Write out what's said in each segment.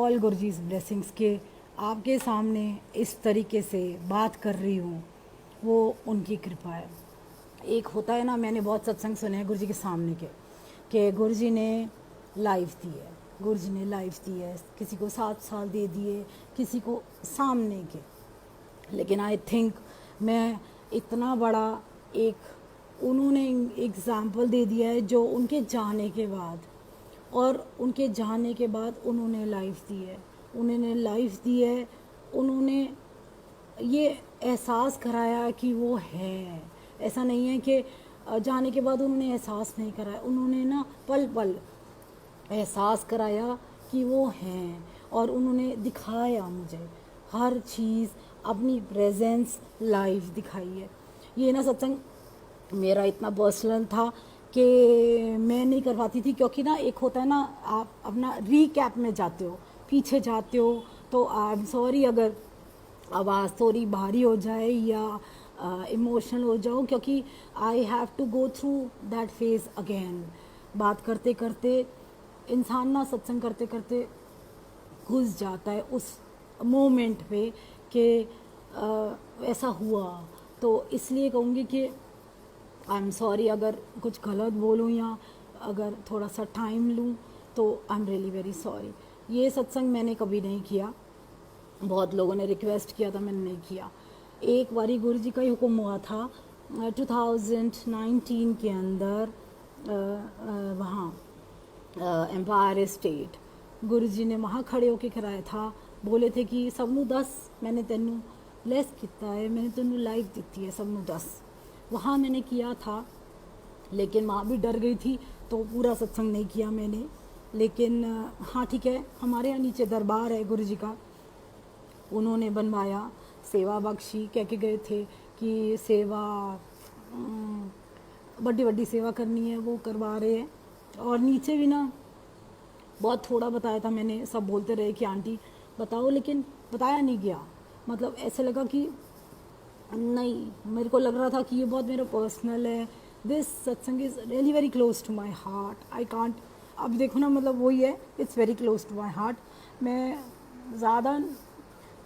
All Guruji's blessings के आपके सामने इस तरीके से बात कर रही हूँ, वो उनकी कृपा है। एक होता है ना, मैंने बहुत सत्संग सुने हैं गुरुजी के सामने के, कि गुरुजी ने लाइफ दी है, गुरुजी ने लाइफ दी है, किसी को 7 साल दे दिए, किसी को सामने के। लेकिन आई थिंक मैं इतना बड़ा एक उन्होंने एग्ज़ाम्पल दे दिया है जो उनके जाने के बाद, और उनके जाने के बाद उन्होंने लाइफ दी है, उन्होंने लाइफ दी है, उन्होंने ये एहसास कराया कि वो है। ऐसा नहीं है कि जाने के बाद उन्होंने एहसास नहीं कराया, उन्होंने ना पल पल एहसास कराया कि वो हैं, और उन्होंने दिखाया मुझे हर चीज़, अपनी प्रेजेंस लाइव दिखाई है। ये ना सत्संग मेरा इतना पर्सनल था कि मैं नहीं कर पाती थी, क्योंकि ना एक होता है ना, आप अपना रीकैप में जाते हो, पीछे जाते हो, तो आई एम सॉरी अगर आवाज़ थोड़ी भारी हो जाए या इमोशनल हो जाओ, क्योंकि I have to go through that phase again. बात करते करते इंसान ना, सत्संग करते करते घुस जाता है उस मोमेंट पे कि ऐसा हुआ। तो इसलिए कहूँगी कि आई एम सॉरी अगर कुछ गलत बोलूँ या अगर थोड़ा सा टाइम लूँ, तो I am really very sorry. ये सत्संग मैंने कभी नहीं किया, बहुत लोगों ने रिक्वेस्ट किया था, मैंने नहीं किया। एक बारी गुरु जी का ही हुक्म हुआ था 2019 के अंदर, वहाँ एम्पायर स्टेट गुरु जी ने वहाँ खड़े होके कराया था। बोले थे कि सबनू 10 मैंने तेनू लेस किया है, मैंने तेनू लाइफ दी है, सबनू 10। वहाँ मैंने किया था, लेकिन वहाँ भी डर गई थी, तो पूरा सत्संग नहीं किया मैंने। लेकिन हाँ ठीक है, हमारे यहाँ नीचे दरबार है गुरु जी का, उन्होंने बनवाया, सेवा बख्शी, कह के गए थे कि सेवा बड़ी बड़ी सेवा करनी है, वो करवा रहे हैं। और नीचे भी ना बहुत थोड़ा बताया था मैंने, सब बोलते रहे कि आंटी बताओ, लेकिन बताया नहीं गया। मतलब ऐसे लगा कि नहीं, मेरे को लग रहा था कि ये बहुत मेरा पर्सनल है, this satsang is really very close to my heart, I can't. अब देखो ना, मतलब वही है, it's very close to my heart. मैं ज़्यादा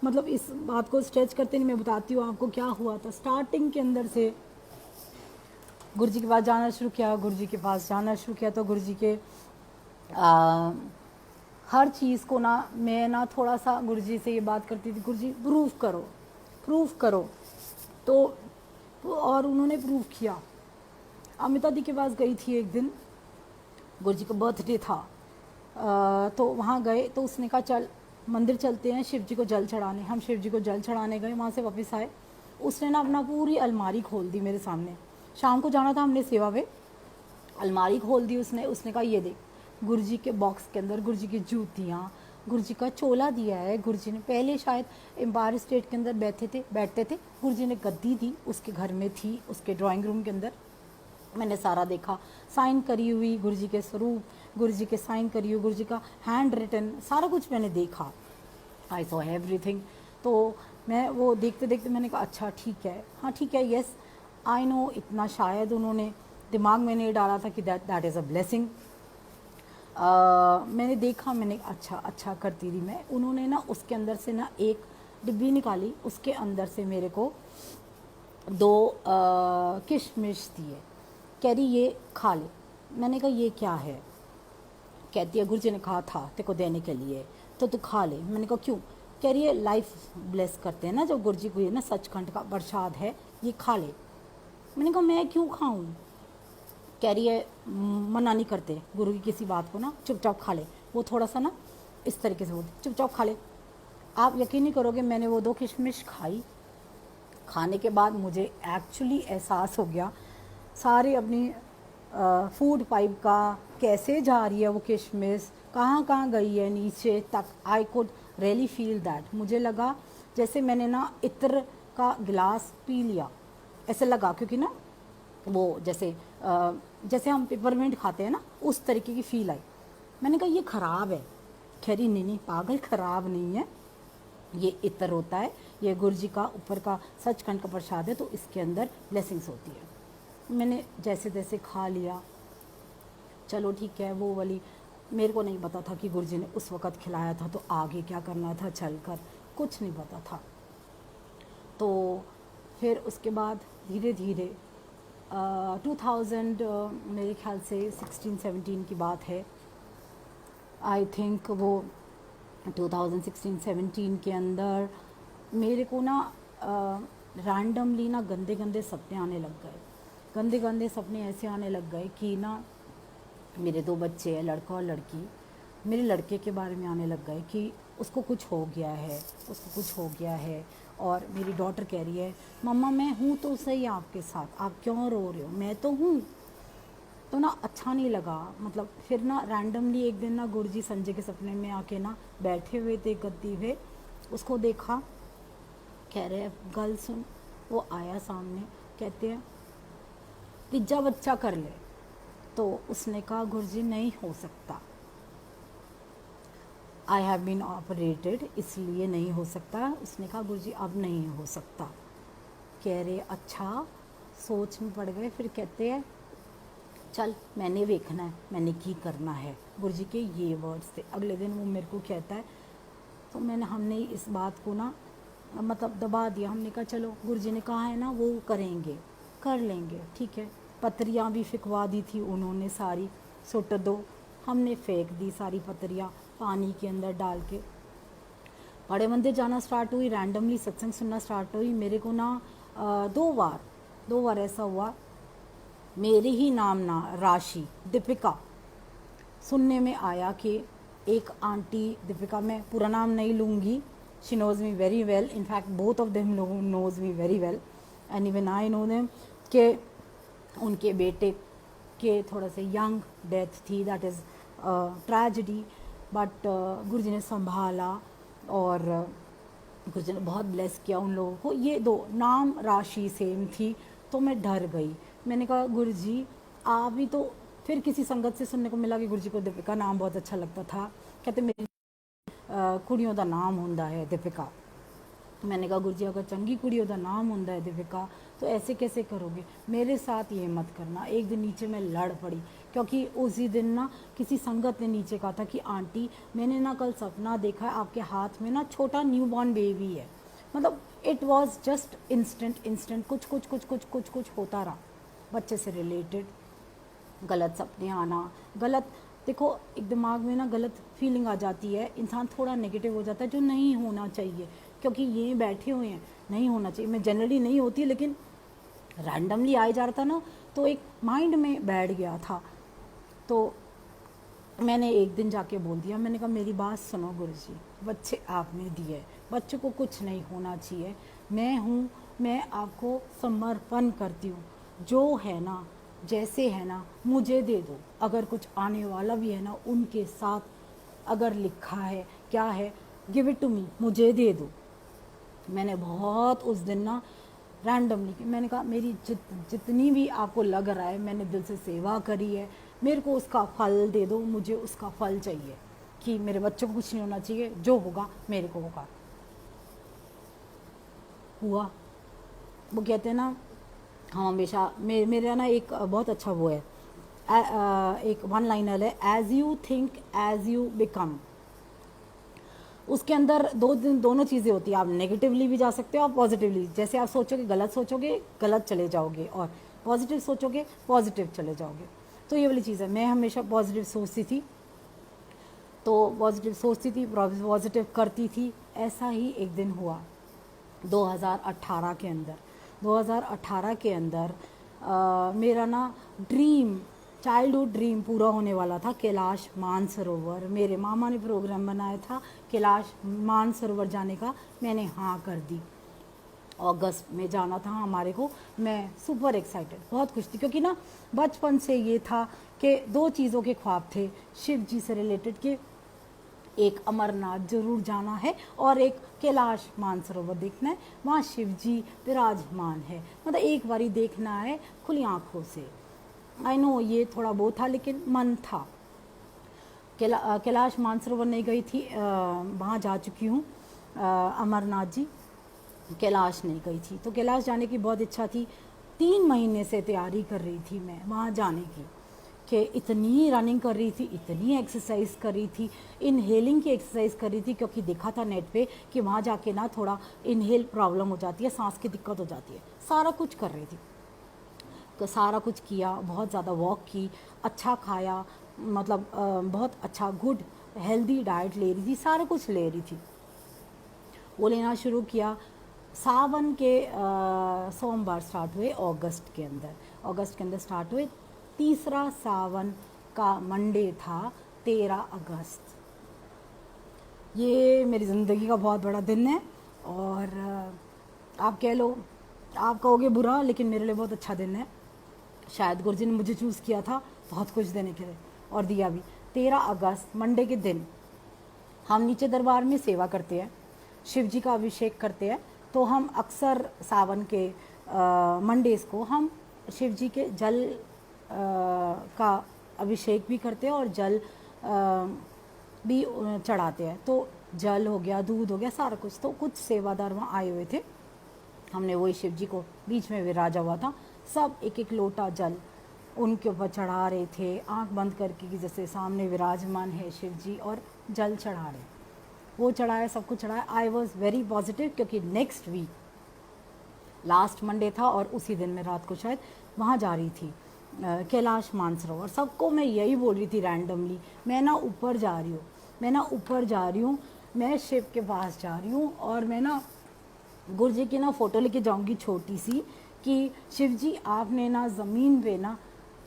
मतलब इस बात को स्ट्रेच करते नहीं, मैं बताती हूँ आपको क्या हुआ था। स्टार्टिंग के अंदर से गुरु जी के पास जाना शुरू किया, गुरु जी के पास जाना शुरू किया, तो गुरु जी के हर चीज़ को ना मैं ना थोड़ा सा गुरु जी से ये बात करती थी, गुरु जी प्रूफ करो, प्रूफ करो। तो और उन्होंने प्रूफ किया। अमिता दी के पास गई थी एक दिन, गुरु जी का बर्थडे था, तो वहाँ गए, तो उसने कहा चल मंदिर चलते हैं शिव जी को जल चढ़ाने। हम शिव जी को जल चढ़ाने गए, वहाँ से वापस आए, उसने ना अपना पूरी अलमारी खोल दी मेरे सामने। शाम को जाना था हमने सेवा पे, अलमारी खोल दी उसने कहा ये देख, गुरु जी के बॉक्स के अंदर गुरु जी की जूतियाँ, गुरु जी का चोला दिया है। गुरु जी ने पहले शायद एम्पायर स्टेट के अंदर बैठते थे, गुरु जी ने गद्दी दी, उसके घर में थी, उसके ड्राइंग रूम के अंदर। मैंने सारा देखा, साइन करी हुई गुरु जी के स्वरूप, गुरु जी के साइन करी हुई, गुरु जी का हैंड रिटन, सारा कुछ मैंने देखा। I saw everything. तो मैं वो देखते देखते मैंने कहा अच्छा ठीक है, हाँ ठीक है, येस आई नो। इतना शायद उन्होंने दिमाग में नहीं डाला था कि दैट इज़ अ ब्लेसिंग। मैंने देखा, मैंने अच्छा करती रही मैं। उन्होंने ना उसके अंदर से ना एक डिब्बी निकाली, उसके अंदर से मेरे को 2 किशमिश दिए। कह रही ये खा ले। मैंने कहा ये क्या है? कहती है गुरु जी ने कहा था तेरे को देने के लिए, तो तू खा ले। मैंने कहा क्यों? कह रही है लाइफ ब्लेस करते हैं ना जो गुरु जी को, ये ना सचखंड का प्रसाद है, ये खा ले। मैंने कहा मैं क्यों खाऊं? कह रही है मना नहीं करते गुरु की किसी बात को ना, चुपचाप खा ले। वो थोड़ा सा ना इस तरीके से बोलते, चुपचाप खा ले। आप यकीन नहीं करोगे, मैंने वो 2 किशमिश खाई। खाने के बाद मुझे एक्चुअली एहसास हो गया सारे अपनी फूड पाइप का, कैसे जा रही है वो किशमिश, कहाँ कहाँ गई है नीचे तक। I could really feel that. मुझे लगा जैसे मैंने ना इत्र का गिलास पी लिया, ऐसे लगा, क्योंकि ना वो जैसे हम पेपरमिंट खाते हैं ना, उस तरीके की फील आई। मैंने कहा ये ख़राब है। खैरी नहीं पागल, ख़राब नहीं है, ये इत्र होता है, ये गुरु जी का ऊपर का सचखंड का प्रसाद है, तो इसके अंदर ब्लेसिंग्स होती है। मैंने जैसे तैसे खा लिया, चलो ठीक है। वो वाली मेरे को नहीं पता था कि गुरुजी ने उस वक़्त खिलाया था तो आगे क्या करना था चलकर, कुछ नहीं पता था। तो फिर उसके बाद धीरे धीरे 2000 मेरे ख्याल से 16-17 की बात है, आई थिंक वो 2016-17 के अंदर मेरे को ना रैंडमली ना गंदे गंदे सपने आने लग गए। गंदे गंदे सपने ऐसे आने लग गए कि ना मेरे 2 बच्चे हैं, लड़का और लड़की। मेरे लड़के के बारे में आने लग गए कि उसको कुछ हो गया है, उसको कुछ हो गया है। और मेरी डॉटर कह रही है मम्मा मैं हूँ तो सही आपके साथ, आप क्यों रो रहे हो, मैं तो हूँ। तो ना अच्छा नहीं लगा। मतलब फिर ना रैंडमली एक दिन ना गुरुजी संजय के सपने में आके ना बैठे हुए थे गद्दी पे, उसको देखा, कह रहे गल सुन। वो आया सामने, कहते हैं पिज्जा बच्चा कर ले। तो उसने कहा गुरुजी नहीं हो सकता, आई हैव बीन ऑपरेटेड, इसलिए नहीं हो सकता। उसने कहा गुरुजी अब नहीं हो सकता। कह रहे अच्छा, सोच में पड़ गए। फिर कहते हैं चल मैंने देखना है, मैंने की करना है। गुरुजी के ये वर्ड्स थे। अगले दिन वो मेरे को कहता है, तो हमने इस बात को ना मतलब दबा दिया। हमने कहा चलो गुरुजी ने कहा है ना वो करेंगे, कर लेंगे, ठीक है। पत्रियाँ भी फेंकवा दी थी उन्होंने सारी, सुट दो। हमने फेंक दी सारी पत्रियाँ पानी के अंदर डाल के। बड़े मंदिर जाना स्टार्ट हुई, रैंडमली सत्संग सुनना स्टार्ट हुई। मेरे को ना 2 बार ऐसा हुआ, मेरे ही नाम ना राशि दीपिका सुनने में आया कि एक आंटी दीपिका, मैं पूरा नाम नहीं लूँगी, she knows me very well, in fact both of them knows me very well and even I know them, कि उनके बेटे के थोड़ा से यंग डेथ थी, that is tragedy. But Guruji ने संभाला और गुरुजी ने बहुत ब्लेस किया उन लोगों को। ये 2 नाम राशि सेम थी, तो मैं डर गई। मैंने कहा गुरुजी आप भी तो, फिर किसी संगत से सुनने को मिला कि गुरुजी को दीपिका नाम बहुत अच्छा लगता था। कहते मेरी कुड़ियों का नाम होंदा है दीपिका। मैंने कहा गुरुजी अगर चंगी कुड़ियों का नाम होंदा है दीपिका तो ऐसे कैसे करोगे, मेरे साथ ये मत करना। एक दिन नीचे मैं लड़ पड़ी, क्योंकि उसी दिन ना किसी संगत ने नीचे कहा था कि आंटी मैंने ना कल सपना देखा है आपके हाथ में ना छोटा न्यूबॉर्न बेबी है। मतलब इट वाज जस्ट इंस्टेंट कुछ होता रहा बच्चे से रिलेटेड। गलत सपने आना, गलत, देखो एक दिमाग में ना गलत फीलिंग आ जाती है, इंसान थोड़ा नेगेटिव हो जाता है, जो नहीं होना चाहिए। क्योंकि ये बैठे हुए हैं, नहीं होना चाहिए। मैं जनरली नहीं होती, लेकिन रैंडमली आए जा रहा था ना, तो एक माइंड में बैठ गया था। तो मैंने एक दिन जाके बोल दिया, मैंने कहा मेरी बात सुनो गुरुजी, बच्चे आपने दिए, बच्चों को कुछ नहीं होना चाहिए, मैं हूँ, मैं आपको समर्पण करती हूँ, जो है ना जैसे है ना मुझे दे दो। अगर कुछ आने वाला भी है ना उनके साथ अगर लिखा है क्या है, गिव इट टू मी, मुझे दे दो। मैंने बहुत उस दिन ना रैंडमली मैंने कहा मेरी जितनी भी आपको लग रहा है मैंने दिल से सेवा करी है, मेरे को उसका फल दे दो, मुझे उसका फल चाहिए कि मेरे बच्चों को कुछ नहीं होना चाहिए, जो होगा मेरे को होगा। हुआ। वो कहते हैं ना, हम हमेशा मेरा ना एक बहुत अच्छा वो है, एक वन लाइनर है, as you think as you become. उसके अंदर दोनों चीज़ें होती है, आप नेगेटिवली भी जा सकते हो, आप पॉजिटिवली। जैसे आप सोचोगे गलत चले जाओगे, और पॉजिटिव सोचोगे पॉजिटिव चले जाओगे। तो ये वाली चीज़ है। मैं हमेशा पॉजिटिव सोचती थी, पॉजिटिव करती थी। ऐसा ही एक दिन हुआ 2018 के अंदर। 2018 के अंदर मेरा ना चाइल्डहुड ड्रीम पूरा होने वाला था, कैलाश मानसरोवर। मेरे मामा ने प्रोग्राम बनाया था कैलाश मानसरोवर जाने का, मैंने हाँ कर दी। अगस्त में जाना था हमारे को। मैं सुपर एक्साइटेड, बहुत खुश थी, क्योंकि ना बचपन से ये था कि 2 चीज़ों के ख्वाब थे शिव जी से रिलेटेड, के एक अमरनाथ जरूर जाना है और एक कैलाश मानसरोवर देखना है, वहाँ शिव जी विराजमान है, मतलब एक बारी देखना है खुली आँखों से। आई नो ये थोड़ा वो था, लेकिन मन था। कैलाश मानसरोवर नहीं गई थी, वहाँ जा चुकी हूँ। अमरनाथ जी, कैलाश नहीं गई थी। तो कैलाश जाने की बहुत इच्छा थी, 3 महीने से तैयारी कर रही थी मैं वहाँ जाने की, कि इतनी रनिंग कर रही थी, इतनी एक्सरसाइज कर रही थी, इनहेलिंग की एक्सरसाइज कर रही थी, क्योंकि देखा था नेट पे कि वहाँ जाके ना थोड़ा इनहेल प्रॉब्लम हो जाती है, सांस की दिक्कत हो जाती है। सारा कुछ कर रही थी, तो सारा कुछ किया, बहुत ज़्यादा वॉक की, अच्छा खाया, मतलब बहुत अच्छा गुड हेल्दी डाइट ले रही थी, सारा कुछ ले रही थी। वो लेना शुरू किया। सावन के सोमवार स्टार्ट हुए अगस्त के अंदर स्टार्ट हुए। तीसरा सावन का मंडे था 13 अगस्त। ये मेरी ज़िंदगी का बहुत बड़ा दिन है, और आप कह लो, आप कहोगे बुरा, लेकिन मेरे लिए बहुत अच्छा दिन है। शायद गुरुजी ने मुझे चूज़ किया था बहुत कुछ देने के लिए, और दिया भी। 13 अगस्त मंडे के दिन हम नीचे दरबार में सेवा करते हैं, शिव जी का अभिषेक करते हैं। तो हम अक्सर सावन के मंडेज़ को हम शिव जी के जल का अभिषेक भी करते हैं और जल भी चढ़ाते हैं। तो जल हो गया, दूध हो गया, सारा कुछ। तो कुछ सेवादार वहाँ आए हुए थे, हमने वही शिव जी को बीच में विराजा हुआ था, सब एक एक लोटा जल उनके ऊपर चढ़ा रहे थे, आंख बंद करके, कि जैसे सामने विराजमान है शिव जी और जल चढ़ा रहे। वो चढ़ाया, सब कुछ चढ़ाया। आई वॉज वेरी पॉजिटिव, क्योंकि नेक्स्ट वीक लास्ट मंडे था, और उसी दिन मैं रात को शायद वहाँ जा रही थी, कैलाश मानसरोवर। सबको मैं यही बोल रही थी रैंडमली, मैं ना ऊपर जा रही हूँ, मैं ना ऊपर जा रही हूँ, मैं शिव के पास जा रही हूँ, और मैं ना गुरु जी की ना फ़ोटो लेके जाऊंगी छोटी सी, कि शिव जी आपने ना ज़मीन पे ना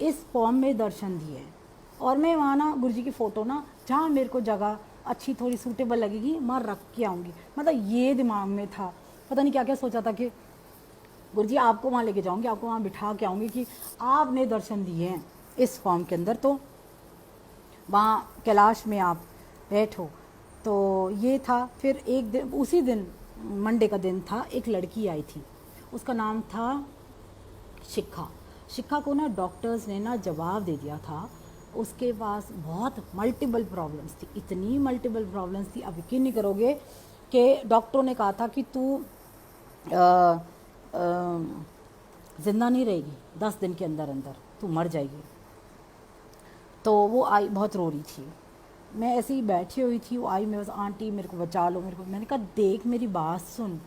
इस फॉर्म में दर्शन दिए हैं, और मैं वहाँ ना गुरु जी की फ़ोटो ना जहाँ मेरे को जगह अच्छी थोड़ी सूटेबल लगेगी वहाँ रख के आऊँगी। मतलब ये दिमाग में था, पता नहीं क्या क्या सोचा था कि गुरु जी आपको वहाँ लेके जाऊँगी, आपको वहाँ बिठा के आऊँगी कि आपने दर्शन दिए हैं इस फॉर्म के अंदर, तो वहाँ कैलाश में आप बैठो। तो ये था। फिर एक दिन, उसी दिन मंडे का दिन था, एक लड़की आई थी, उसका नाम था शिखा। शिखा को ना डॉक्टर्स ने ना जवाब दे दिया था, उसके पास बहुत मल्टीपल प्रॉब्लम्स थी, इतनी मल्टीपल प्रॉब्लम्स थी, आप यकीन नहीं करोगे कि डॉक्टरों ने कहा था कि तू ज़िंदा नहीं रहेगी, 10 दिन के अंदर अंदर तू मर जाएगी। तो वो आई, बहुत रो रही थी, मैं ऐसे ही बैठी हुई थी, वो आई, मेरे पास, आंटी मेरे को बचा लो, मेरे को। मैंने कहा देख मेरी बात सुन,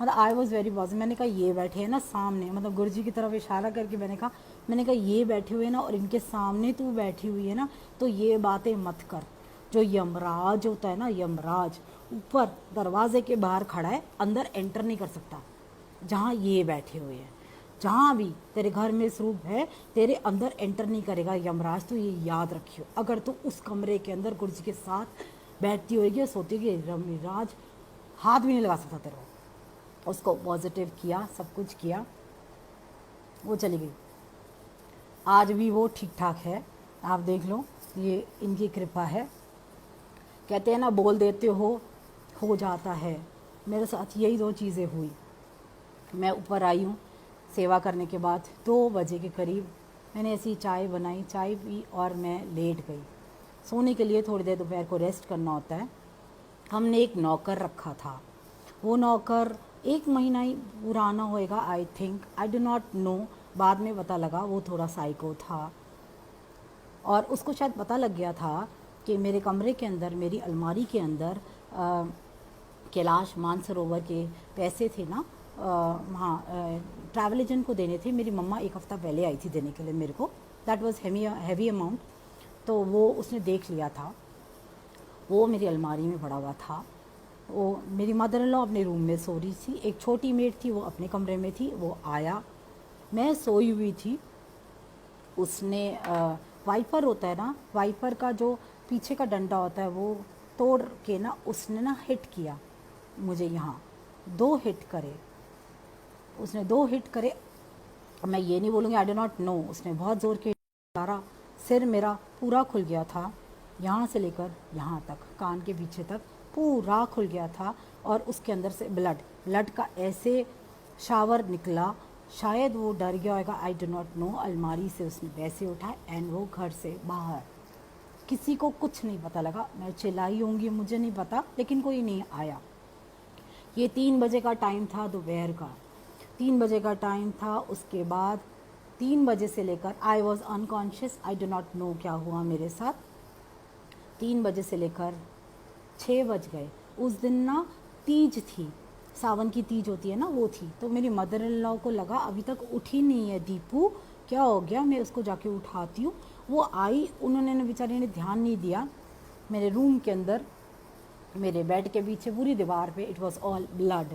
मतलब आई वॉज वेरी पॉजिटिव। मैंने कहा ये बैठे हैं ना सामने, मतलब गुरु जी की तरफ इशारा करके मैंने कहा ये बैठे हुए हैं ना, और इनके सामने तू बैठी हुई है ना, तो ये बातें मत कर। जो यमराज होता है ना, यमराज ऊपर दरवाजे के बाहर खड़ा है, अंदर एंटर नहीं कर सकता। जहाँ ये बैठे हुए हैं, जहाँ भी तेरे घर में स्वरूप है, तेरे अंदर एंटर नहीं करेगा यमराज। तो ये याद रखियो, अगर तू उस कमरे के अंदर गुरु जी के साथ बैठती होगी, सोती होगी, यमराज हाथ भी नहीं लगा सकता तेरे को। उसको पॉजिटिव किया, सब कुछ किया, वो चली गई। आज भी वो ठीक ठाक है, आप देख लो, ये इनकी कृपा है। कहते हैं ना, बोल देते हो जाता है। मेरे साथ यही 2 चीज़ें हुई। मैं ऊपर आई हूँ सेवा करने के बाद, 2 बजे के करीब मैंने ऐसी चाय बनाई, चाय पी, और मैं लेट गई सोने के लिए। थोड़ी देर दोपहर को रेस्ट करना होता है। हमने एक नौकर रखा था, वो नौकर 1 महीना ही पुराना होएगा, आई think, I do not no. बाद में पता लगा वो थोड़ा साइको था, और उसको शायद पता लग गया था कि मेरे कमरे के अंदर, मेरी अलमारी के अंदर कैलाश मानसरोवर के पैसे थे ना, वहाँ ट्रैवल एजेंट को देने थे। मेरी मम्मा 1 हफ़्ता पहले आई थी देने के लिए मेरे को, दैट वाज हैवी अमाउंट। तो वो उसने देख लिया था, वो मेरी अलमारी में पड़ा हुआ था। वो मेरी मदर इन लॉ अपने रूम में सो रही थी, एक छोटी मेड थी, वो अपने कमरे में थी। वो आया, मैं सोई हुई थी, उसने वाइपर होता है ना, वाइपर का जो पीछे का डंडा होता है, वो तोड़ के ना उसने ना हिट किया मुझे यहाँ, 2 हिट करे उसने, 2 हिट करे। मैं ये नहीं बोलूँगी, आई डो नॉट नो, उसने बहुत ज़ोर के मारा। सिर मेरा पूरा खुल गया था, यहाँ से लेकर यहाँ तक, कान के पीछे तक पूरा खुल गया था, और उसके अंदर से ब्लड का ऐसे शावर निकला। शायद वो डर गया होगा, आई डो नॉट नो। अलमारी से उसने पैसे उठाए एंड वो घर से बाहर, किसी को कुछ नहीं पता लगा। मैं चिल्लाई होंगी, मुझे नहीं पता, लेकिन कोई नहीं आया। ये 3 बजे का टाइम था, दोपहर का 3 बजे का टाइम था। उसके बाद 3 बजे से लेकर I was unconscious, I do not no क्या हुआ मेरे साथ। 3 बजे से लेकर 6 बज गए। उस दिन ना तीज थी, सावन की तीज होती है ना, वो थी। तो मेरी मदर इन लॉ को लगा अभी तक उठी नहीं है दीपू, क्या हो गया, मैं उसको जाके उठाती हूँ। वो आई, उन्होंने ना बेचारी ने ध्यान नहीं दिया। मेरे रूम के अंदर, मेरे बेड के पीछे पूरी दीवार पे it was all blood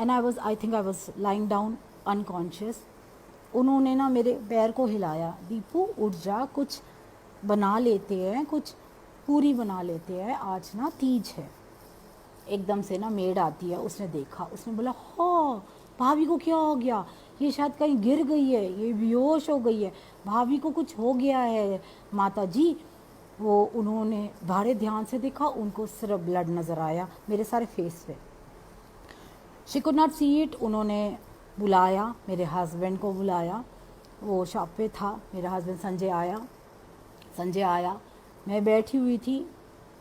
and I think I was lying down unconscious. उन्होंने ना मेरे पैर को हिलाया, दीपू उठ जा, कुछ बना लेते हैं, कुछ पूरी बना लेते हैं, आज ना तीज है। एकदम से ना मेड आती है, उसने देखा, उसने बोला हाँ भाभी को क्या हो गया, ये शायद कहीं गिर गई है, ये बेहोश हो गई है, भाभी को कुछ हो गया है माता जी। वो उन्होंने बाहर ध्यान से देखा, उनको सिर्फ ब्लड नज़र आया मेरे सारे फेस पे। She could not see it. उन्होंने बुलाया, मेरे हस्बैंड को बुलाया, वो शॉप पे था मेरा हस्बैंड। संजय आया, मैं बैठी हुई थी,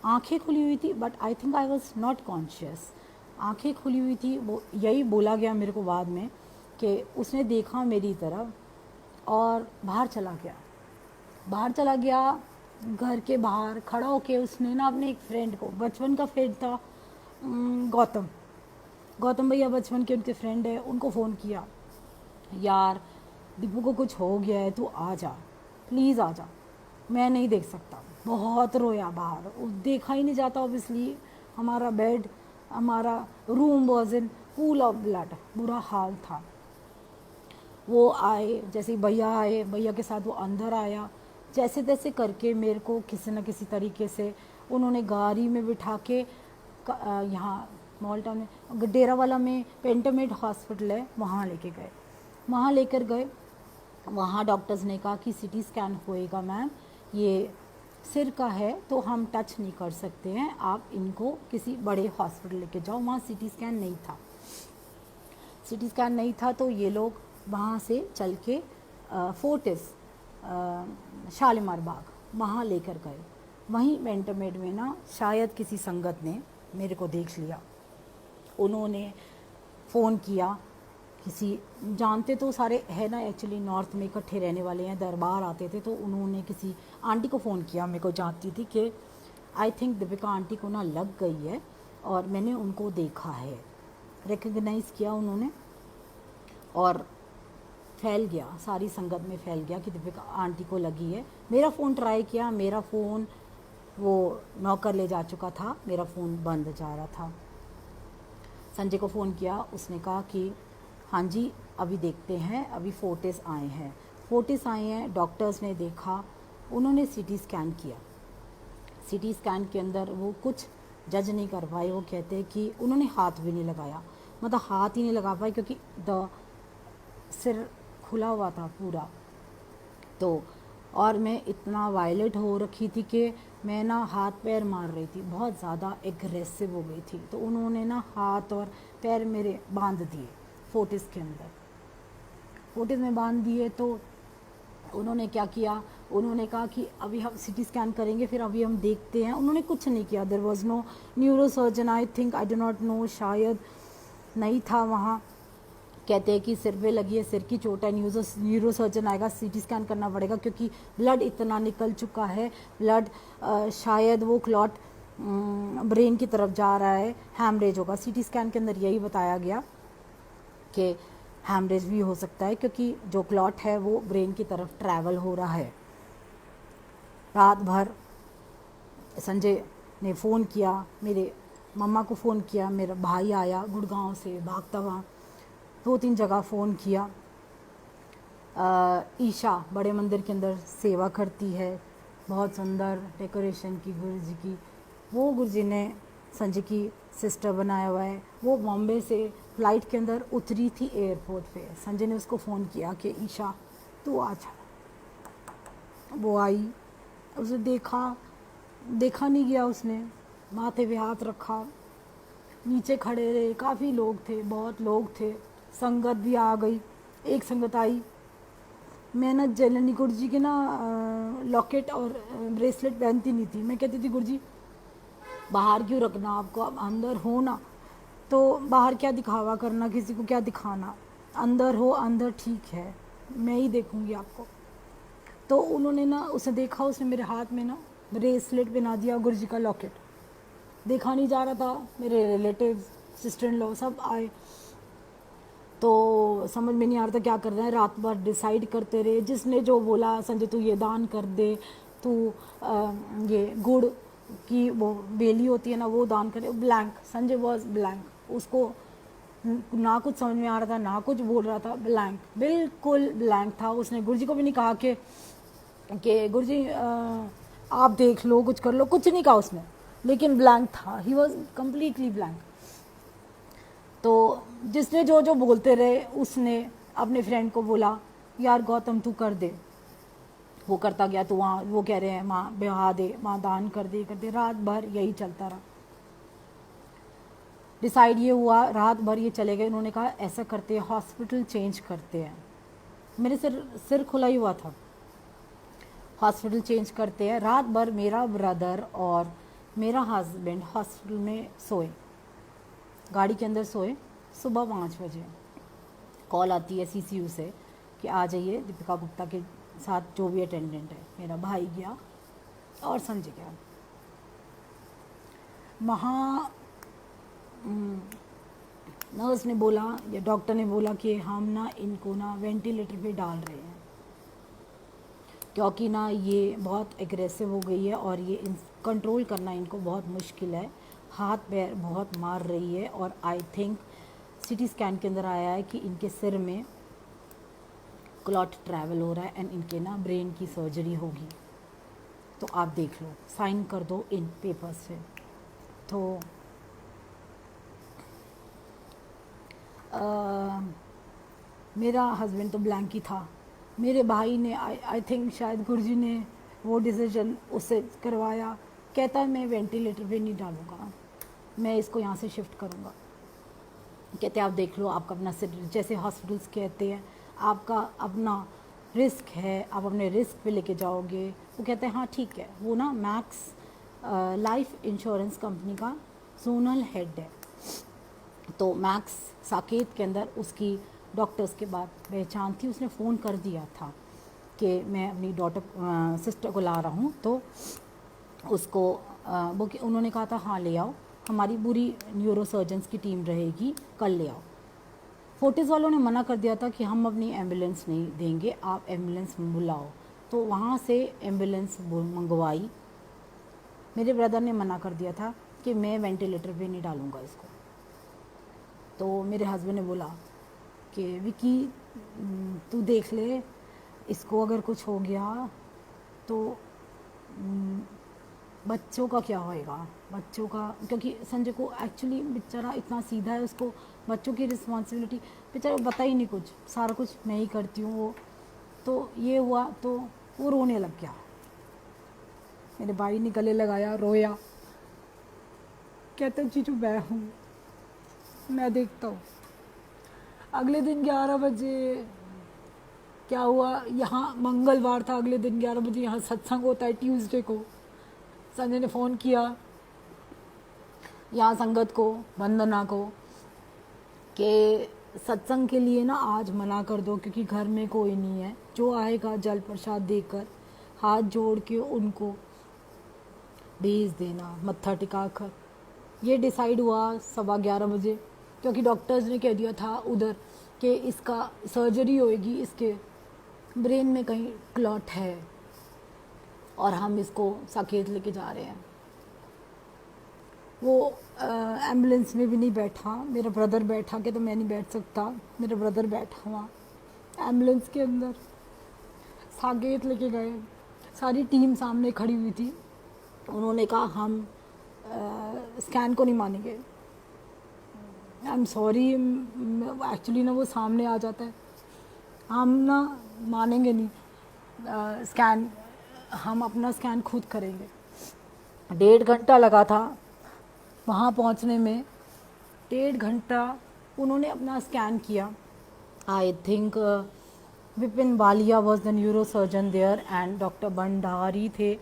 आंखें खुली हुई थी, but I think I was not conscious. आंखें खुली हुई थी, वो यही बोला गया मेरे को बाद में कि उसने देखा मेरी तरफ और बाहर चला गया। घर के बाहर खड़ा होके उसने ना अपने एक फ्रेंड को, बचपन का फ्रेंड था, गौतम भैया बचपन के उनके फ्रेंड है, उनको फ़ोन किया, यार दीपू को कुछ हो गया है, तू आ जा, प्लीज़ आ जा, मैं नहीं देख सकता। बहुत रोया बाहर, देखा ही नहीं जाता ऑब्वियसली। हमारा बेड, हमारा room was in pool of blood, बुरा हाल था। वो आए, जैसे भैया आए, भैया के साथ वो अंदर आया, जैसे तैसे करके मेरे को किसी न किसी तरीके से उन्होंने गाड़ी में बिठा के यहाँ मॉल टाउन में, डेरावाला में पेंटोमेट हॉस्पिटल है, वहाँ लेकर गए। वहाँ डॉक्टर्स ने कहा कि सीटी स्कैन होएगा मैम, ये सिर का है तो हम टच नहीं कर सकते हैं, आप इनको किसी बड़े हॉस्पिटल लेके जाओ। वहाँ सीटी स्कैन नहीं था, तो ये लोग वहाँ से चल के फोर्टिस शालीमार बाग वहाँ लेकर गए। वहीं पेंटोमेट में ना शायद किसी संगत ने मेरे को देख लिया, उन्होंने फ़ोन किया, किसी जानते तो सारे है ना, एक्चुअली नॉर्थ में इकट्ठे रहने वाले हैं, दरबार आते थे, तो उन्होंने किसी आंटी को फ़ोन किया, मेरे को जानती थी कि आई थिंक दीपिका आंटी को ना लग गई है और मैंने उनको देखा है, रिकग्नाइज़ किया उन्होंने, और फैल गया, सारी संगत में फैल गया कि दीपिका आंटी को लगी है। मेरा फ़ोन ट्राई किया, मेरा फ़ोन वो नौकर ले जा चुका था, मेरा फ़ोन बंद जा रहा था। संजय को फ़ोन किया, उसने कहा कि हाँ जी अभी देखते हैं, अभी फोर्टिस आए हैं, डॉक्टर्स ने देखा, उन्होंने सीटी स्कैन किया। सीटी स्कैन के अंदर वो कुछ जज नहीं कर पाए, वो कहते हैं कि उन्होंने हाथ भी नहीं लगाया, मतलब हाथ ही नहीं लगा पाए क्योंकि सिर खुला हुआ था पूरा। तो और मैं इतना वायलेट हो रखी थी कि मैं ना हाथ पैर मार रही थी, बहुत ज़्यादा एग्रेसिव हो गई थी। तो उन्होंने ना हाथ और पैर मेरे बांध दिए फोर्टिस के अंदर, फोर्टिस में बांध दिए। तो उन्होंने क्या किया, उन्होंने कहा कि अभी हम सीटी स्कैन करेंगे, फिर अभी हम देखते हैं। उन्होंने कुछ नहीं किया, there was no neurosurgeon, I think, I do not know, शायद नहीं था वहाँ। कहते हैं कि सिर पे लगी है, सिर की चोट है, न्यूरोसर्जन आएगा, सीटी स्कैन करना पड़ेगा क्योंकि ब्लड इतना निकल चुका है, ब्लड शायद वो क्लॉट ब्रेन की तरफ जा रहा है, हैमरेज होगा। सीटी स्कैन के अंदर यही बताया गया कि हैमरेज भी हो सकता है क्योंकि जो क्लॉट है वो ब्रेन की तरफ ट्रैवल हो रहा है। रात भर संजय ने फ़ोन किया, मेरे मम्मा को फ़ोन किया, मेरा भाई आया गुड़गांव से भागता हुआ, 2-3 जगह फ़ोन किया। ईशा बड़े मंदिर के अंदर सेवा करती है, बहुत सुंदर डेकोरेशन की गुरु जी की, वो गुरु जी ने संजय की सिस्टर बनाया हुआ है। वो बॉम्बे से फ़्लाइट के अंदर उतरी थी एयरपोर्ट पे, संजय ने उसको फ़ोन किया कि ईशा तू आ जा। वो आई, उसे देखा नहीं गया, उसने माथे पे हाथ रखा, नीचे खड़े रहे, काफ़ी लोग थे, बहुत लोग थे, संगत भी आ गई। एक संगत आई, मैं ना जैलनी गुरु जी के ना लॉकेट और ब्रेसलेट पहनती नहीं थी, मैं कहती थी गुरु जी बाहर क्यों रखना, आपको आप अंदर हो ना, तो बाहर क्या दिखावा करना, किसी को क्या दिखाना, अंदर हो, अंदर ठीक है। मैं ही देखूंगी आपको। तो उन्होंने ना, उसे देखा, उसने मेरे हाथ में ना ब्रेसलेट पहना दिया, गुरुजी का लॉकेट। देखा नहीं जा रहा था, मेरे रिलेटिव, सिस्टर इन लॉ सब आए, तो समझ में नहीं आ रहा था क्या कर रहे हैं। रात भर डिसाइड करते रहे, जिसने जो बोला, संजय तू ये दान कर दे, तू ये गुड़ की वो बेली होती है ना वो दान करे। ब्लैंक, संजय वॉज ब्लैंक, उसको ना कुछ समझ में आ रहा था ना कुछ बोल रहा था, ब्लैंक, बिल्कुल ब्लैंक था। उसने गुरुजी को भी नहीं कहा कि गुरुजी आप देख लो, कुछ कर लो, कुछ नहीं कहा उसने, लेकिन ब्लैंक था, ही वॉज कम्प्लीटली ब्लैंक। तो जिसने जो जो बोलते रहे, उसने अपने फ्रेंड को बोला यार गौतम तू कर दे। वो करता गया, तो वहाँ वो कह रहे हैं माँ बहा दे, माँ दान कर दे। रात भर यही चलता रहा। डिसाइड ये हुआ, रात भर ये चले गए। उन्होंने कहा ऐसा करते हैं, हॉस्पिटल चेंज करते हैं। मेरे सिर खुला ही हुआ था। हॉस्पिटल चेंज करते हैं। रात भर मेरा ब्रदर और मेरा हस्बैंड हॉस्पिटल में सोए, गाड़ी के अंदर सोए। सुबह 5 बजे कॉल आती है सीसीयू से कि आ जाइए, दीपिका गुप्ता के साथ जो भी अटेंडेंट है। मेरा भाई गया और संजय गया। वहाँ नर्स ने बोला या डॉक्टर ने बोला कि हम ना इनको ना वेंटिलेटर पे डाल रहे हैं, क्योंकि ना ये बहुत एग्रेसिव हो गई है और ये कंट्रोल करना इनको बहुत मुश्किल है। हाथ पैर बहुत मार रही है और आई थिंक सीटी स्कैन के अंदर आया है कि इनके सिर में क्लॉट ट्रैवल हो रहा है एंड इनके ना ब्रेन की सर्जरी होगी। तो आप देख लो, साइन कर दो इन पेपर्स से। तो मेरा हस्बैंड तो ब्लैंक ही था। मेरे भाई ने आई थिंक शायद गुरुजी ने वो डिसीजन उससे करवाया। कहता है मैं वेंटिलेटर पे नहीं डालूँगा, मैं इसको यहाँ से शिफ्ट करूँगा। कहते आप देख लो, आपका अपना, जैसे हॉस्पिटल्स कहते हैं आपका अपना रिस्क है, आप अपने रिस्क पे लेके जाओगे। वो कहते हैं हाँ ठीक है। वो ना मैक्स लाइफ इंश्योरेंस कंपनी का जोनल हेड है। तो मैक्स साकेत के अंदर उसकी डॉक्टर्स के बाद पहचान थी। उसने फ़ोन कर दिया था कि मैं अपनी डॉटर सिस्टर को ला रहा हूँ, तो उसको वो उन्होंने कहा था हाँ ले आओ, हमारी पूरी न्यूरो सर्जन्स की टीम रहेगी, कल ले आओ। फोर्टिस वालों ने मना कर दिया था कि हम अपनी एम्बुलेंस नहीं देंगे, आप एम्बुलेंस बुलाओ। तो वहाँ से एम्बुलेंस मंगवाई। मेरे ब्रदर ने मना कर दिया था कि मैं वेंटिलेटर पे नहीं डालूँगा इसको। तो मेरे हस्बैंड ने बोला कि विकी तू देख ले, इसको अगर कुछ हो गया तो बच्चों का क्या होएगा, बच्चों का, क्योंकि संजय को एक्चुअली बेचारा इतना सीधा है, उसको बच्चों की रिस्पॉन्सिबिलिटी बेचारा पता ही नहीं कुछ, सारा कुछ मैं ही करती हूँ वो। तो ये हुआ तो वो रोने लग गया। मेरे भाई ने गले लगाया, रोया, कहते जीजू मैं हूँ, मैं देखता हूँ। अगले दिन 11 बजे क्या हुआ, यहाँ मंगलवार था, अगले दिन 11 बजे यहाँ सत्संग होता है ट्यूसडे को। संजय ने फ़ोन किया यहाँ संगत को, वंदना को, कि सत्संग के लिए ना आज मना कर दो क्योंकि घर में कोई नहीं है, जो आएगा जल प्रसाद देकर हाथ जोड़ के उनको भेज देना, मत्था टिका कर। ये डिसाइड हुआ 11:15 बजे, क्योंकि डॉक्टर्स ने कह दिया था उधर कि इसका सर्जरी होएगी, इसके ब्रेन में कहीं क्लॉट है और हम इसको साकेत लेके जा रहे हैं। वो एम्बुलेंस में भी नहीं बैठा, मेरा ब्रदर बैठा कि तो मैं नहीं बैठ सकता, मेरा ब्रदर बैठा हुआ एम्बुलेंस के अंदर। साकेत लेके गए, सारी टीम सामने खड़ी हुई थी। उन्होंने कहा हम स्कैन को नहीं मानेंगे। आई एम सॉरी, एक्चुअली ना वो सामने आ जाता है, हम ना मानेंगे नहीं स्कैन, हम अपना स्कैन खुद करेंगे। 1.5 घंटा लगा था वहाँ पहुँचने में, 1.5 घंटा उन्होंने अपना स्कैन किया। I think Vipin Walia was the neuro surgeon there and doctor Bhandari थे।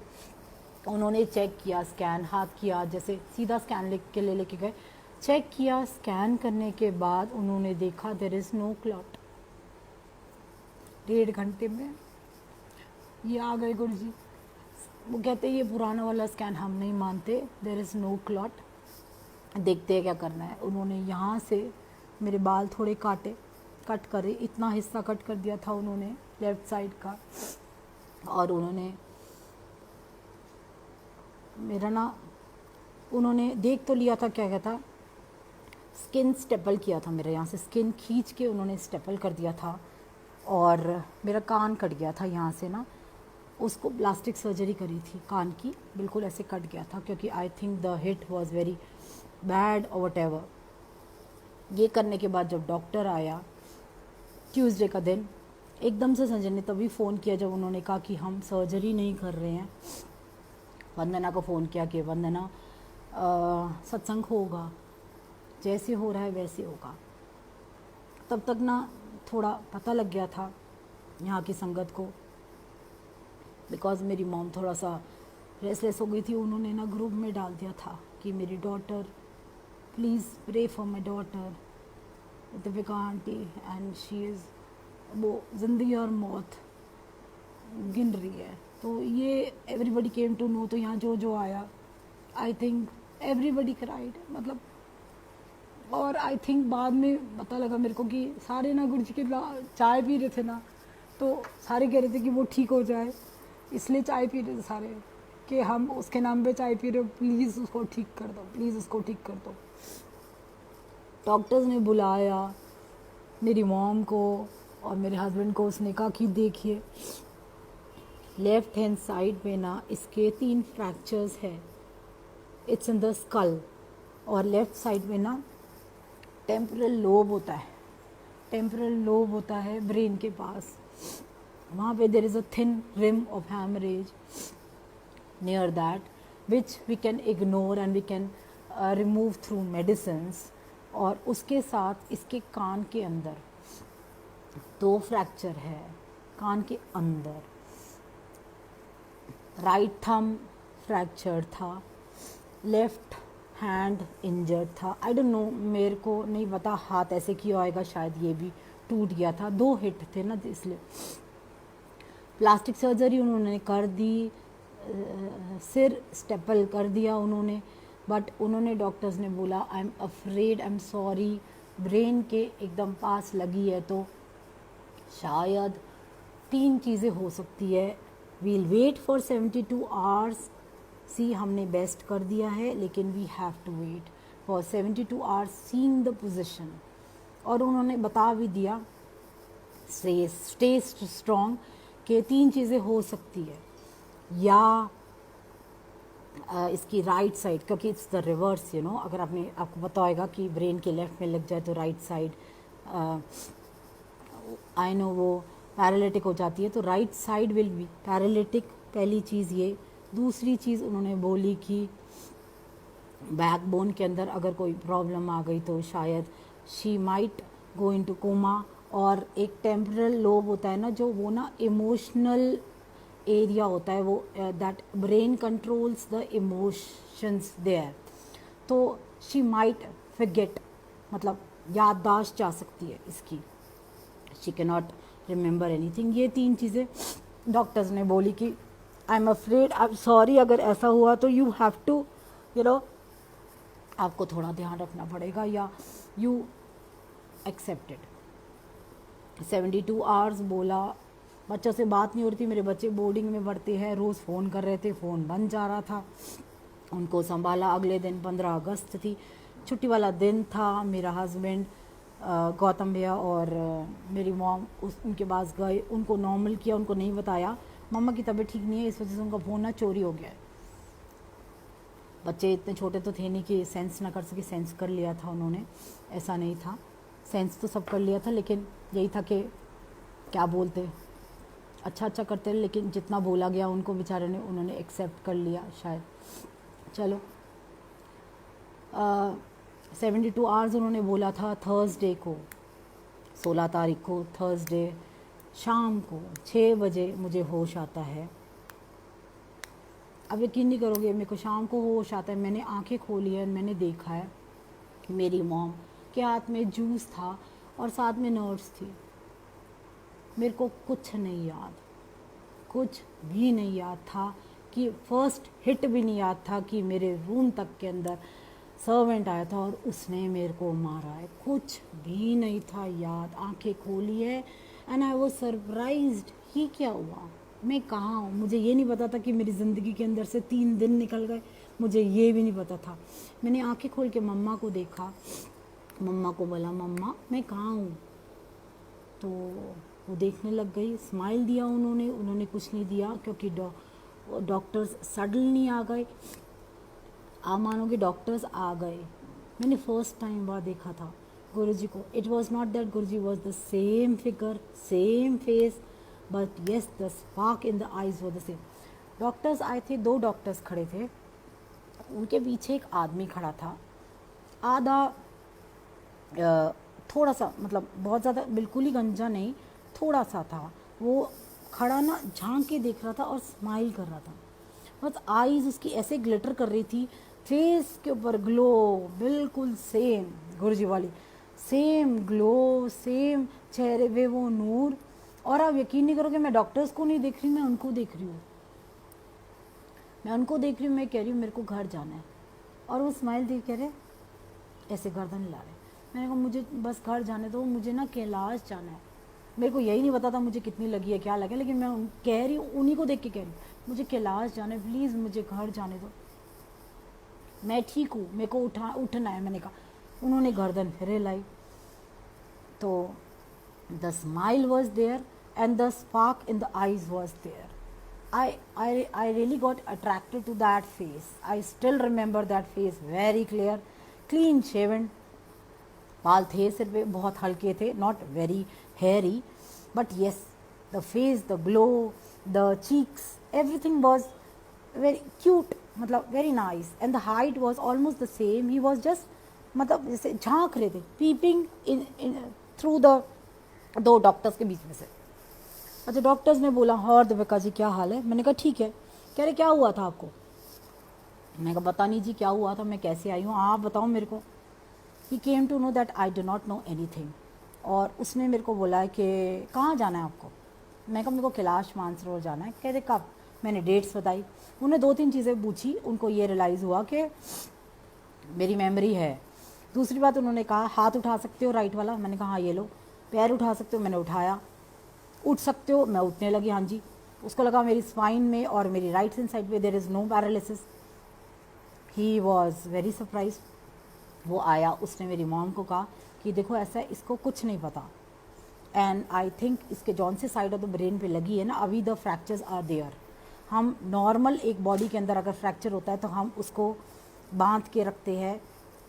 उन्होंने चेक किया, स्कैन हाथ किया, जैसे सीधा स्कैन लेके गए, चेक किया। स्कैन करने के बाद उन्होंने देखा देयर इज़ नो क्लॉट। 1.5 घंटे में ये आ गए गुरुजी। वो कहते ये पुराना वाला स्कैन हम नहीं मानते, देयर इज़ नो क्लॉट, देखते हैं क्या करना है। उन्होंने यहाँ से मेरे बाल थोड़े कट करे, इतना हिस्सा कट कर दिया था उन्होंने लेफ़्ट साइड का। और उन्होंने मेरा ना, उन्होंने देख तो लिया था, क्या कहता, स्किन स्टेपल किया था मेरे यहाँ से, स्किन खींच के उन्होंने स्टेपल कर दिया था। और मेरा कान कट गया था यहाँ से ना, उसको प्लास्टिक सर्जरी करी थी कान की, बिल्कुल ऐसे कट गया था, क्योंकि I think the hit was very bad और वट एवर। ये करने के बाद जब डॉक्टर आया ट्यूसडे का दिन, एकदम से संजय ने तभी फ़ोन किया जब उन्होंने कहा कि हम सर्जरी नहीं कर रहे हैं। वंदना को फ़ोन किया कि वंदना सत्संग होगा, जैसे हो रहा है वैसे होगा। तब तक ना थोड़ा पता लग गया था यहाँ की संगत को, बिकॉज़ मेरी मॉम थोड़ा सा रेस्टलेस हो गई थी। उन्होंने ना ग्रुप में डाल दिया था कि मेरी daughter, please pray for my daughter Deepika aunty, and she is, वो ज़िंदगी और मौत गिन रही है। तो ये एवरीबडी केम टू नो। तो यहाँ जो जो आया, आई थिंक एवरीबडी क्राइड, मतलब। और आई थिंक बाद में पता लगा मेरे को कि सारे ना गुरुजी के चाय पी रहे थे ना, तो सारे कह रहे थे कि वो ठीक हो जाए, इसलिए चाय पी रहे थे सारे, कि हम उसके नाम पे चाय पी रहे हो, प्लीज़ उसको ठीक कर दो, प्लीज़ उसको ठीक कर दो। डॉक्टर्स ने बुलाया मेरी मॉम को और मेरे हस्बैंड को। उसने कहा कि देखिए लेफ़्ट हैंड साइड में ना इसके 3 फ्रैक्चर्स है, इट्स इन द स्कल। और लेफ़्ट साइड में ना टेम्पोरल लोब होता है, टेम्पोरल लोब होता है ब्रेन के पास, वहाँ पे there is a thin rim of haemorrhage near that, which we can ignore and we can remove through medicines. और उसके साथ इसके कान के अंदर 2 फ्रैक्चर है, कान के अंदर। राइट थंब फ्रैक्चर था, लेफ़्ट हैंड इंजर्ड था। आई डोंट नो, मेरे को नहीं पता हाथ ऐसे क्यों आएगा, शायद ये भी टूट गया था, 2 हिट थे ना, इसलिए। प्लास्टिक सर्जरी उन्होंने कर दी, सिर स्टेपल कर दिया उन्होंने, बट उन्होंने, डॉक्टर्स ने बोला आई am afraid, I am sorry, brain के एकदम पास लगी है तो शायद 3 चीज़ें हो सकती है। We'll wait for 72 hours, see हमने बेस्ट कर दिया है, लेकिन we have to wait for 72 hours seeing the position. और उन्होंने बता भी दिया स्टे स्ट्रॉन्ग कि 3 चीज़ें हो सकती है, या इसकी राइट साइड, क्योंकि it's the reverse, you know, अगर आपको पता होगा कि ब्रेन के लेफ्ट में लग जाए तो राइट साइड, आई नो, वो पैरालिटिक हो जाती है, तो right side will be paralytic. पहली चीज़ ये। दूसरी चीज़ उन्होंने बोली कि बैकबोन के अंदर अगर कोई प्रॉब्लम आ गई तो शायद she might go into coma. और एक टेम्पोरल लोब होता है ना, जो वो ना इमोशनल एरिया होता है, वो that brain controls the emotions there, तो शी माइट फॉरगेट, मतलब याददाश्त जा सकती है इसकी, she can not remember anything. ये 3 चीज़ें डॉक्टर्स ने बोली कि I am afraid, I am sorry, अगर ऐसा हुआ तो you have to, you know, आपको थोड़ा ध्यान रखना पड़ेगा, या यू एक्सेप्टेड। 72 आवर्स बोला। बच्चों से बात नहीं हो रही थी, मेरे बच्चे बोर्डिंग में पढ़ते हैं, रोज़ फ़ोन कर रहे थे, फ़ोन बंद जा रहा था, उनको संभाला। अगले दिन 15 अगस्त थी, छुट्टी वाला दिन था। मेरा हस्बैंड गौतम भैया और मेरी मॉम उनके पास गए, उनको नॉर्मल किया, उनको नहीं बताया मम्मा की तबीयत ठीक नहीं है, इस वजह से उनका फ़ोन ना चोरी हो गया है। बच्चे इतने छोटे तो थे नहीं कि सेंस ना कर सके, सेंस कर लिया था उन्होंने, ऐसा नहीं था, सेंस तो सब कर लिया था, लेकिन यही था कि क्या बोलते, अच्छा करते, लेकिन जितना बोला गया उनको बेचारे ने, उन्होंने एक्सेप्ट कर लिया शायद। चलो 72 आवर्स उन्होंने बोला था। थर्सडे को, 16 तारीख को, थर्सडे शाम को 6 बजे मुझे होश आता है। अब यकीन नहीं करोगे, मेरे को शाम को होश आता है, मैंने आंखें खोली है, मैंने देखा है मेरी मॉम के हाथ में जूस था और साथ में नर्स थी। मेरे को कुछ नहीं याद, कुछ भी नहीं याद था कि फर्स्ट हिट भी नहीं याद था कि मेरे रूम तक के अंदर सर्वेंट आया था और उसने मेरे को मारा है, कुछ भी नहीं था याद। आंखें खोली है एंड आई वाज सरप्राइज्ड, ये क्या हुआ, मैं कहाँ हूँ। मुझे ये नहीं पता था कि मेरी ज़िंदगी के अंदर से 3 दिन निकल गए, मुझे ये भी नहीं पता था। मैंने आंखें खोल के मम्मा को देखा, मम्मा को बोला मम्मा मैं कहाँ हूँ, तो वो देखने लग गई। स्माइल दिया उन्होंने कुछ नहीं दिया क्योंकि डॉक्टर्स सडनली आ गए। आप मानोगे डॉक्टर्स आ गए। मैंने फर्स्ट टाइम वहाँ देखा था गुरुजी को। It was not that Guruji was the same figure, same face, but yes the spark in the eyes was the same. Doctors आए थे, 2 डॉक्टर्स खड़े थे, उनके पीछे एक आदमी खड़ा था। आधा थोड़ा सा, मतलब बहुत ज़्यादा बिल्कुल ही गंजा नहीं, थोड़ा सा था। वो खड़ा ना झांक के देख रहा था और स्माइल कर रहा था। बस आईज उसकी ऐसे ग्लिटर कर रही थी, फेस के ऊपर ग्लो बिल्कुल सेम गुरुजी वाली, सेम ग्लो, सेम चेहरे पे वो नूर। और आप यकीन नहीं करोगे, मैं डॉक्टर्स को नहीं देख रही, मैं उनको देख रही हूँ, मैं उनको देख रही हूँ। मैं कह रही हूँ मेरे को घर जाना है, और वो स्माइल देख कह रहे ऐसे गर्दन हिला रहे। मैंने कहा मुझे बस घर जाने दो, मुझे ना कैलाश जाना है। मेरे को यही नहीं पता था मुझे कितनी लगी है, क्या लगे, लेकिन मैं कह रही हूँ, उन्हीं को देख के कह रही हूँ मुझे कैलाश जाना है, प्लीज़ मुझे घर जाने दो, मैं ठीक हूँ, मेरे को उठना है। मैंने कहा, उन्होंने गर्दन फिर हिलाई। तो the smile was there and the spark in the eyes was there. I really got attracted to that face. I still remember that face very clear. Clean shaven, बाल थे सिर पे, बहुत हल्के थे, not very hairy, but yes, the face, the glow, the cheeks, everything was very cute, मतलब very nice, and the height was almost the same. He was just मतलब जैसे झांक रहे थे, peeping in through the 2 doctors के बीच में से। अच्छा, डॉक्टर्स ने बोला और देविका जी क्या हाल है। मैंने कहा ठीक है। कह रहे क्या हुआ था आपको। मैंने कहा पता नहीं जी क्या हुआ था, मैं कैसे आई हूँ, आप बताओ मेरे को। He came to know that I do not know anything. और उसने मेरे को बोला कि कहाँ जाना है आपको। मैं कहा मेरे को कैलाश मानसरोवर जाना है। कह रहे कब। मैंने डेट्स बताई। उन्हें 2-3 चीज़ें पूछी, उनको ये रियलाइज़ हुआ कि मेरी मेमोरी है। दूसरी बात उन्होंने कहा हाथ उठा सकते हो राइट वाला। मैंने कहा हाँ ये लो। पैर उठा सकते हो। मैंने उठाया। उठ सकते हो। मैं उठने लगी, हाँ जी। उसको लगा मेरी स्पाइन में और मेरी राइट हैंड साइड पे there is no paralysis. He was very surprise. वो आया, उसने मेरी मॉम को कहा कि देखो ऐसा है, इसको कुछ नहीं पता, एंड आई थिंक इसके जौन से साइड ऑफ द ब्रेन पे लगी है ना, अभी द फ्रैक्चर्स आर देयर। हम नॉर्मल एक बॉडी के अंदर अगर फ्रैक्चर होता है तो हम उसको बांध के रखते हैं,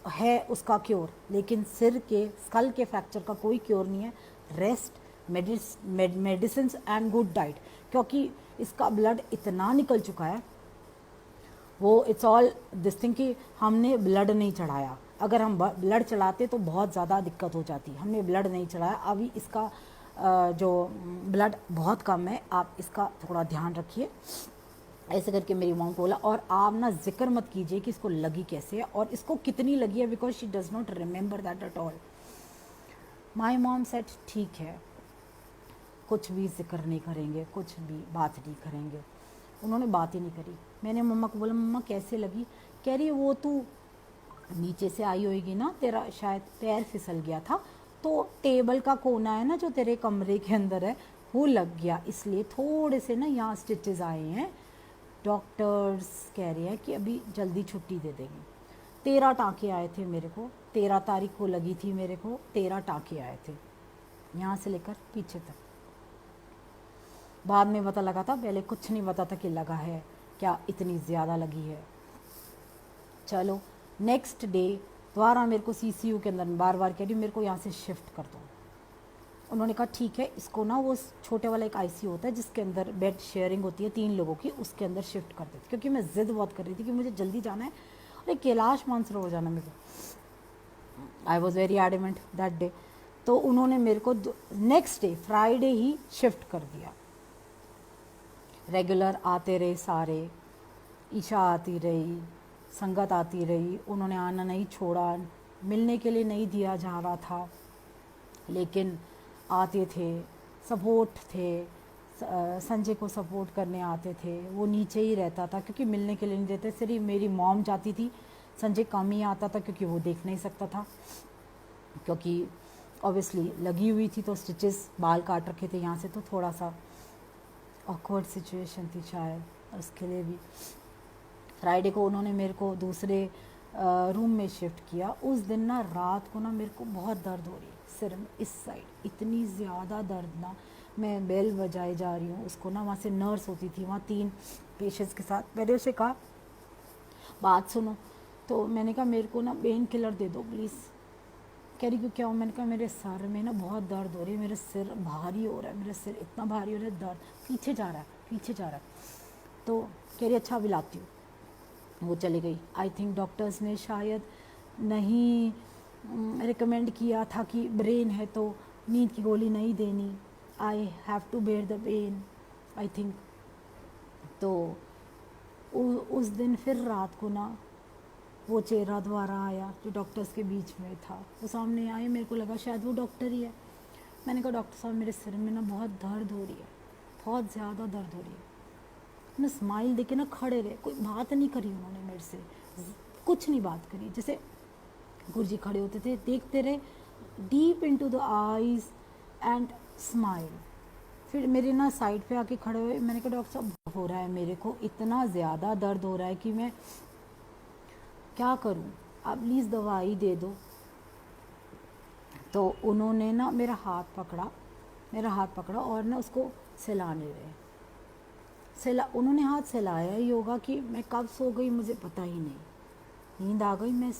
है उसका क्योर, लेकिन सिर के स्कल के फ्रैक्चर का कोई क्योर नहीं है। Rest, medicine and good diet, क्योंकि इसका ब्लड इतना निकल चुका है, वो इट्स ऑल दिस थिंग कि हमने ब्लड नहीं चढ़ाया। अगर हम ब्लड चढ़ाते तो बहुत ज़्यादा दिक्कत हो जाती। हमने ब्लड नहीं चढ़ाया। अभी इसका जो ब्लड बहुत कम है, आप इसका थोड़ा ध्यान रखिए। ऐसे करके मेरी मॉम को बोला। और आप ना जिक्र मत कीजिए कि इसको लगी कैसे है और इसको कितनी लगी है, because she does not remember that at all. My mom said ठीक है, कुछ भी जिक्र नहीं करेंगे, कुछ भी बात नहीं करेंगे। उन्होंने बात ही नहीं करी। मैंने मम्मा को बोला मम्मा कैसे लगी। कह रही वो तू नीचे से आई होएगी ना, तेरा शायद पैर फिसल गया था, तो टेबल का कोना है ना जो तेरे कमरे के अंदर है, वो लग गया, इसलिए थोड़े से ना यहाँ स्टिचेस आए हैं। डॉक्टर्स कह रहे हैं कि अभी जल्दी छुट्टी दे देंगे। 13 टाँके आए थे मेरे को, 13 तारीख को लगी थी मेरे को, 13 टाँके आए थे यहाँ से लेकर पीछे तक। बाद में पता लगा था, पहले कुछ नहीं पता था कि लगा है क्या, इतनी ज़्यादा लगी है। चलो नेक्स्ट डे दोबारा मेरे को सीसीयू के अंदर बार बार कह रही मेरे को यहाँ से शिफ्ट कर दो। उन्होंने कहा ठीक है, इसको ना वो छोटे वाला एक आईसीयू होता है जिसके अंदर बेड शेयरिंग होती है 3 लोगों की, उसके अंदर शिफ्ट कर देते, क्योंकि मैं ज़िद बहुत कर रही थी कि मुझे जल्दी जाना है और कैलाश मानसरोवर जाना है मेरे को। I was very adamant that day. तो उन्होंने मेरे को नेक्स्ट डे फ्राइडे ही शिफ्ट कर दिया। रेगुलर आते रहे सारे, ईशा आती रही, संगत आती रही, उन्होंने आना नहीं छोड़ा, मिलने के लिए नहीं दिया जा रहा था, लेकिन आते थे, सपोर्ट थे, संजय को सपोर्ट करने आते थे। वो नीचे ही रहता था क्योंकि मिलने के लिए नहीं देते, सिर्फ मेरी मॉम जाती थी, संजय कम ही आता था क्योंकि वो देख नहीं सकता था, क्योंकि ऑब्वियसली लगी हुई थी तो स्टिचेस बाल काट रखे थे यहाँ से, तो थोड़ा सा ऑकवर्ड सिचुएशन थी शायद, और उसके लिए भी फ्राइडे को उन्होंने मेरे को दूसरे रूम में शिफ्ट किया। उस दिन ना रात को ना मेरे को बहुत दर्द हो रही है सिर में, इस साइड इतनी ज़्यादा दर्द ना, मैं बेल बजाए जा रही हूँ उसको ना, वहाँ से नर्स होती थी वहाँ 3 पेशेंट्स के साथ। मैंने उसे कहा बात सुनो, तो मैंने कहा मेरे को ना पेन किलर दे दो प्लीज़। कह रही क्या हो? मैंने कहा मेरे सर में ना बहुत दर्द हो रही है, मेरे सिर भारी हो रहा है, मेरा सिर इतना भारी हो रहा है, दर्द पीछे जा रहा है, पीछे जा रहा है। तो कह रही अच्छा अभी लाती हूँ। वो चली गई। आई थिंक डॉक्टर्स ने शायद नहीं रिकमेंड किया था कि ब्रेन है तो नींद की गोली नहीं देनी, I have to bear the pain I think. तो उस दिन फिर रात को ना वो चेहरा दोबारा आया जो डॉक्टर्स के बीच में था, वो सामने आए, मेरे को लगा शायद वो डॉक्टर ही है। मैंने कहा डॉक्टर साहब मेरे सिर में ना बहुत दर्द हो रही है, बहुत ज़्यादा दर्द हो रही है। मैं स्माइल देके ना खड़े रहे, कोई बात नहीं करी उन्होंने मेरे से, कुछ नहीं बात करी। जैसे गुरुजी खड़े होते थे, देखते रहे deep into the eyes and smile. फिर मेरे ना साइड पे आके खड़े हुए। मैंने कहा डॉक्टर साहब हो रहा है, मेरे को इतना ज़्यादा दर्द हो रहा है कि मैं क्या करूं, आप प्लीज़ दवाई दे दो। तो उन्होंने ना मेरा हाथ पकड़ा और ना उसको सहलाने रहे। उन्होंने हाथ सहलाया ही होगा कि मैं कब सो गई मुझे पता ही नहीं, नींद आ गई, मैं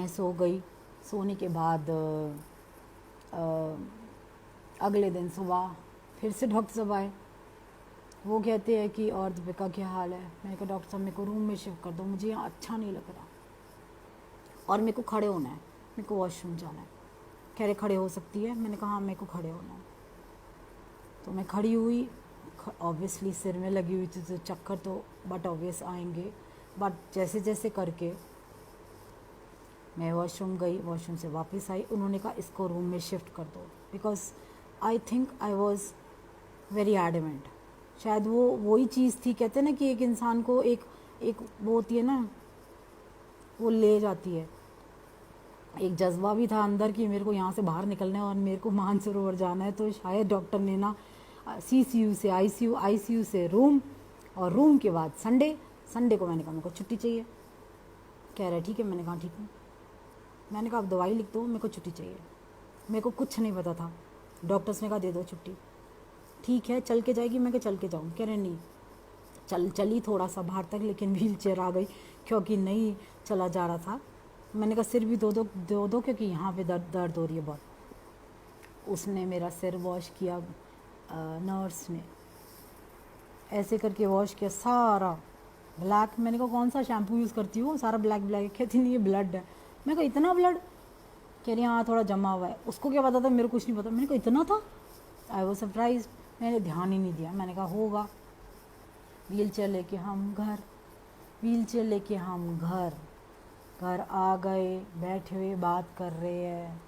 सो गई। सोने के बाद अगले दिन सुबह फिर से डॉक्टर साहब आए। वो कहते हैं कि और दीपिका क्या हाल है? मैंने कहा डॉक्टर साहब मेरे को रूम में शिफ्ट कर दो, मुझे यहाँ अच्छा नहीं लग रहा और मेरे को खड़े होना है, मेरे को वॉशरूम जाना है। कह रहे खड़े हो सकती है? मैंने कहा हाँ मेरे को खड़े होना है। तो मैं खड़ी हुई, ऑब्वियसली सिर में लगी हुई थी तो चक्कर तो बट ऑब्वियस आएंगे, बट जैसे जैसे करके मैं वॉशरूम गई, वॉशरूम से वापस आई। उन्होंने कहा इसको रूम में शिफ्ट कर दो, because I think I was very adamant. शायद वो वही चीज़ थी, कहते हैं ना कि एक इंसान को एक वो होती है ना, वो ले जाती है। एक जज्बा भी था अंदर कि मेरे को यहाँ से बाहर निकलना है और मेरे को मानसरोवर जाना है। तो शायद डॉक्टर ने ना CCU से ICU से रूम, और रूम के बाद संडे को मैंने कहा मेरे को छुट्टी चाहिए। कह रहा है ठीक है। मैंने कहा ठीक है। मैंने कहा आप दवाई लिख दो, मेरे को छुट्टी चाहिए। मेरे को कुछ नहीं पता था। डॉक्टर्स ने कहा दे दो छुट्टी। ठीक है चल के जाएगी? मैं कहा चल के जाऊँ। कह रहे नहीं। चली थोड़ा सा बाहर तक, लेकिन व्हील चेयर आ गई क्योंकि नहीं चला जा रहा था। मैंने कहा सिर भी दो दो क्योंकि यहाँ पे दर्द हो रही है बहुत। उसने मेरा सिर वॉश किया, नर्स ने ऐसे करके वॉश किया सारा ब्लैक। मैंने कहा कौन सा शैम्पू यूज़ करती हूँ? सारा ब्लैक कहती नहीं ये ब्लड है। मैं कहा इतना ब्लड? कह रही हाँ थोड़ा जमा हुआ है। उसको क्या पता था, मेरे को कुछ नहीं पता। मैंने कहा इतना था? आई वॉज सरप्राइज, मैंने ध्यान ही नहीं दिया। मैंने कहा होगा। व्हील चेयर लेके हम घर आ गए, बैठे हुए बात कर रहे हैं।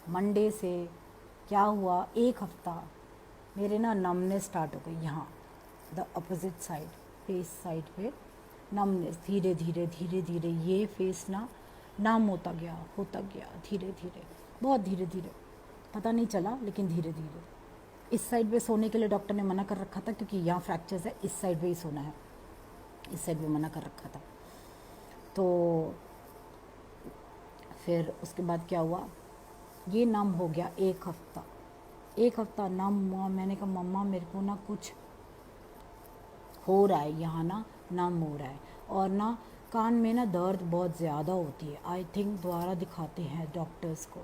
मंडे से क्या हुआ, एक हफ्ता मेरे ना नमनेस स्टार्ट हो गई यहाँ the opposite side, face side पे नमनेस। धीरे धीरे ये फेस ना नम होता गया धीरे धीरे, बहुत धीरे धीरे, पता नहीं चला लेकिन धीरे धीरे। इस साइड पे सोने के लिए डॉक्टर ने मना कर रखा था क्योंकि यहाँ फ्रैक्चर्स है, इस साइड पे ही सोना है, इस साइड पे मना कर रखा था। तो फिर उसके बाद क्या हुआ, ये नम हो गया एक हफ्ता नम हुआ। मैंने कहा मम्मा मेरे को ना कुछ हो रहा है, यहाँ ना नम हो रहा है और ना कान में ना दर्द बहुत ज़्यादा होती है। आई थिंक दोबारा दिखाते हैं डॉक्टर्स को।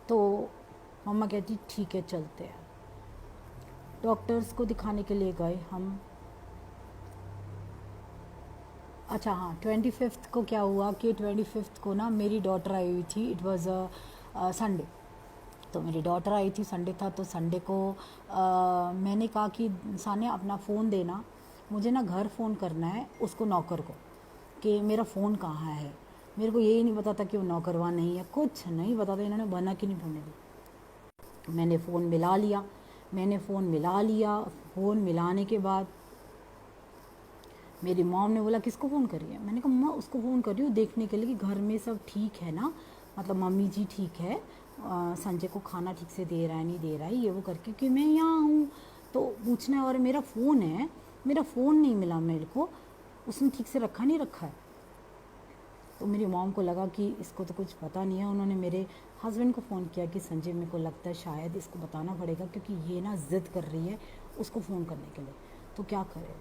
तो मम्मा कहती ठीक है चलते हैं। डॉक्टर्स को दिखाने के लिए गए हम। अच्छा हाँ, 25 को क्या हुआ कि 25 को ना मेरी डॉटर आई हुई थी। It was Sunday. तो मेरी डॉटर आई थी, संडे था। तो संडे को मैंने कहा कि सानिया अपना फ़ोन देना, मुझे ना घर फ़ोन करना है उसको, नौकर को, कि मेरा फ़ोन कहाँ है। मेरे को यही नहीं पता था कि वो नौकरवान नहीं है, कुछ नहीं पता था, इन्होंने बना कि नहीं भरने दी। मैंने फ़ोन मिला लिया, फ़ोन मिलाने के बाद मेरी मॉम ने बोला किसको फ़ोन करी है। मैंने कहा मम्मा उसको फ़ोन कर रही हूँ देखने के लिए कि घर में सब ठीक है ना, मतलब मम्मी जी ठीक है, संजय को खाना ठीक से दे रहा है नहीं दे रहा है, ये वो करके कि मैं यहाँ हूँ तो पूछना है। और मेरा फ़ोन है, मेरा फ़ोन नहीं मिला मेरे को, उसने ठीक से रखा नहीं रखा है। तो मेरी मॉम को लगा कि इसको तो कुछ पता नहीं है। उन्होंने मेरे हस्बैंड को फ़ोन किया कि संजय मेरे को लगता है शायद इसको बताना पड़ेगा, क्योंकि ये ना ज़िद कर रही है उसको फ़ोन करने के लिए, तो क्या करें।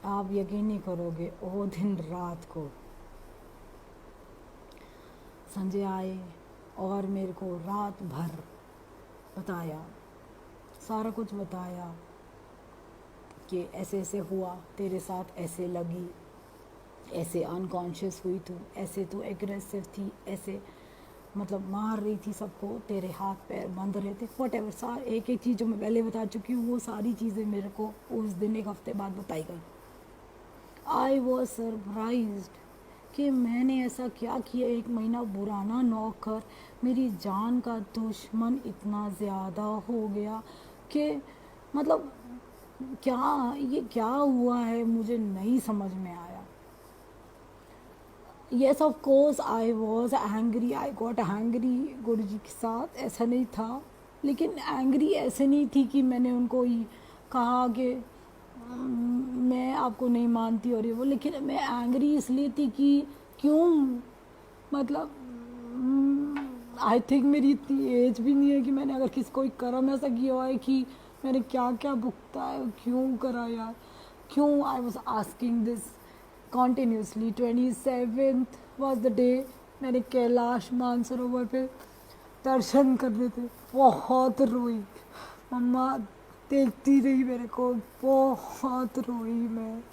आप यकीन नहीं करोगे, वो दिन रात को संजय आए और मेरे को रात भर बताया, सारा कुछ बताया कि ऐसे ऐसे हुआ तेरे साथ, ऐसे लगी, ऐसे अनकॉन्शियस हुई तू, ऐसे तू एग्रेसिव थी, ऐसे मतलब मार रही थी सबको, तेरे हाथ पैर बंद रहे थे, वट एवर, सार एक एक चीज़ जो मैं पहले बता चुकी हूँ वो सारी चीज़ें मेरे को उस दिन एक हफ्ते बाद बताई गई। आई वॉज सरप्राइज्ड कि मैंने ऐसा क्या किया। 1 महीना पुराना नौकर मेरी जान का दुश्मन इतना ज़्यादा हो गया कि मतलब ये क्या हुआ है मुझे नहीं समझ में आया। Yes of course I was angry, I got angry गुरु जी के साथ, ऐसा नहीं था, लेकिन एंग्री ऐसे नहीं थी कि मैंने उनको ही कहा कि मैं आपको नहीं मानती और ये वो, लेकिन मैं एंग्री इसलिए थी कि क्यों, मतलब आई थिंक मेरी इतनी एज भी नहीं है कि मैंने अगर किसी को कर्म ऐसा किया हुआ है कि मैंने क्या क्या भुगता है, क्यों करा यार, क्यों। I was asking this continuously. 27th was the day मैंने कैलाश मानसरोवर पे दर्शन करने थे, बहुत रोई मम्मा, देखती रही मेरे को, बहुत रोई मैं,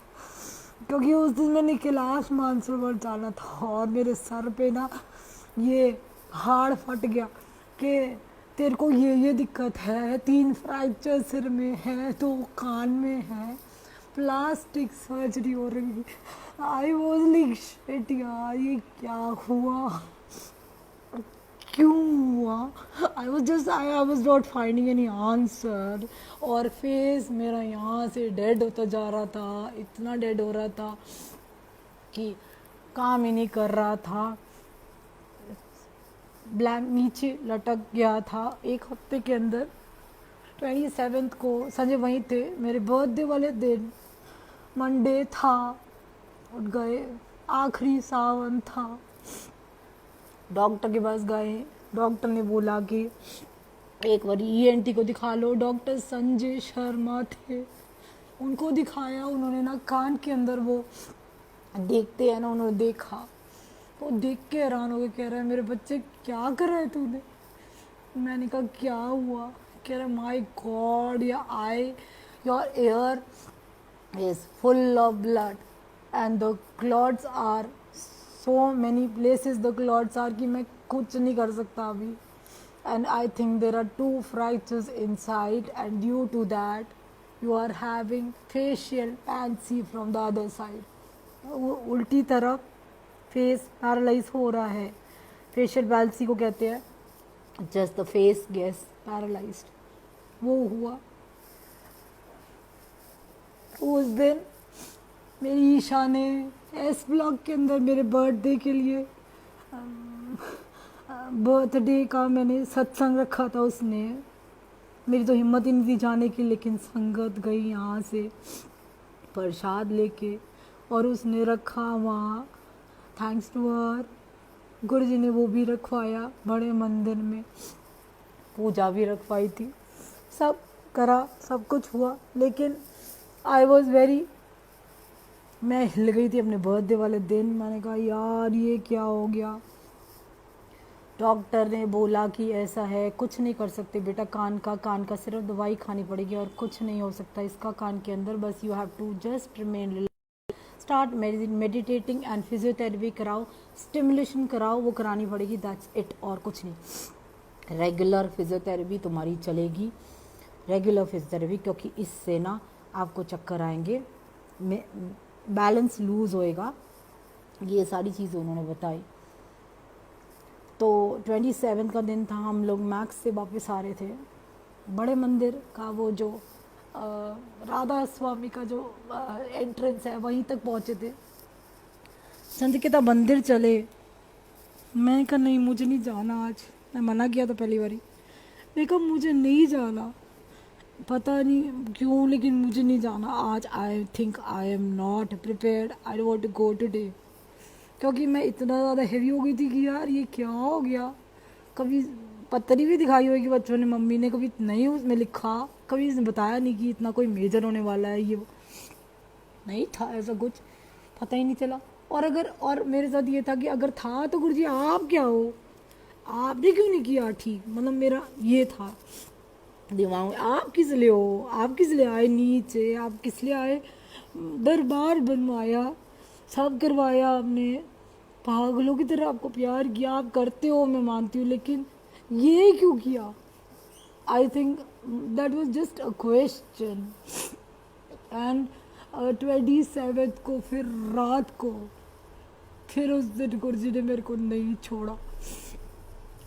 क्योंकि उस दिन मैंने कैलाश मानसरोवर जाना था और मेरे सर पे ना ये हाड़ फट गया कि तेरे को ये दिक्कत है, 3 फ्रैक्चर सिर में है, 2 कान में है, प्लास्टिक सर्जरी हो रही है। आई वॉज लाइक शिट यार, ये क्या हुआ, क्यों हुआ। I was not finding any answer. और फेस मेरा यहाँ से डेड होता जा रहा था, इतना डेड हो रहा था कि काम ही नहीं कर रहा था, ब्लैंक नीचे लटक गया था। 1 हफ्ते के अंदर 27th को संजय वहीं थे, मेरे बर्थडे वाले दिन मंडे था, उठ गए, आखिरी सावन था, डॉक्टर के पास गए, डॉक्टर ने बोला कि एक बार ईएनटी को दिखा लो। डॉक्टर संजय शर्मा थे, उनको दिखाया, उन्होंने ना कान के अंदर वो देखते हैं ना, उन्होंने देखा तो देख के हैरान हो गए, कह रहा है मेरे बच्चे क्या कर रहा है तूने। मैंने कहा क्या हुआ, कह रहा my God your air is full of blood and the clots are so many places, the clots are कि मैं कुछ नहीं कर सकता अभी, and I think there are 2 fractures inside and due to that you are having facial palsy from the other side। वो उल्टी तरफ फेस पैरालाइज हो रहा है, फेशियल पैल्सी को कहते हैं, just the face gets paralysed, वो हुआ। उस दिन मेरी ईशा ने एस ब्लॉक के अंदर मेरे बर्थडे के लिए बर्थडे का मैंने सत्संग रखा था, उसने, मेरी तो हिम्मत ही नहीं थी जाने की, लेकिन संगत गई यहाँ से प्रसाद लेके और उसने रखा वहाँ, थैंक्स टू हर, गुरु जी ने वो भी रखवाया, बड़े मंदिर में पूजा भी रखवाई थी, सब करा, सब कुछ हुआ, लेकिन आई वॉज वेरी, मैं हिल गई थी अपने बर्थडे वाले दिन। मैंने कहा यार ये क्या हो गया। डॉक्टर ने बोला कि ऐसा है, कुछ नहीं कर सकते बेटा, कान का सिर्फ दवाई खानी पड़ेगी और कुछ नहीं हो सकता इसका कान के अंदर, बस you have to just remain, start meditating and physiotherapy कराओ, स्टिमुलेशन कराओ, वो करानी पड़ेगी, दैट्स इट, और कुछ नहीं। रेगुलर फिजियोथेरेपी तुम्हारी चलेगी, रेगुलर फिजियोथेरेपी, क्योंकि इससे ना आपको चक्कर आएंगे, बैलेंस लूज़ होएगा, ये सारी चीज़ें उन्होंने बताई। तो 27 का दिन था, हम लोग मैक्स से वापस आ रहे थे। बड़े मंदिर का वो जो राधा स्वामी का जो एंट्रेंस है वहीं तक पहुँचे थे। चंद्रकेता मंदिर चले, मैं कहा नहीं मुझे नहीं जाना आज। मैं मना किया था पहली बारी, मैं कहा मुझे नहीं जाना, पता नहीं क्यों लेकिन मुझे नहीं जाना आज। I think I am not prepared, I don't want to go today. क्योंकि मैं इतना ज़्यादा हैवी हो गई थी कि यार ये क्या हो गया। कभी पत्री भी दिखाई होगी बच्चों ने, मम्मी ने, कभी नहीं उसमें लिखा, कभी इसने बताया नहीं कि इतना कोई मेजर होने वाला है। ये नहीं था ऐसा कुछ, पता ही नहीं चला। और मेरे साथ ये था कि अगर था तो गुरुजी आप क्या हो, आपने क्यों नहीं किया ठीक। मतलब मेरा ये था दिमाग में, आप किस लिए हो, आप किस लिए आए नीचे, आप किस लिए आए, दरबार बनवाया, सब करवाया आपने, पागलों की तरह आपको प्यार किया, आप करते हो मैं मानती हूँ, लेकिन ये क्यों किया। I think that was just a question. And 27 को फिर रात को फिर उस दिन गुरुजी ने मेरे को नहीं छोड़ा।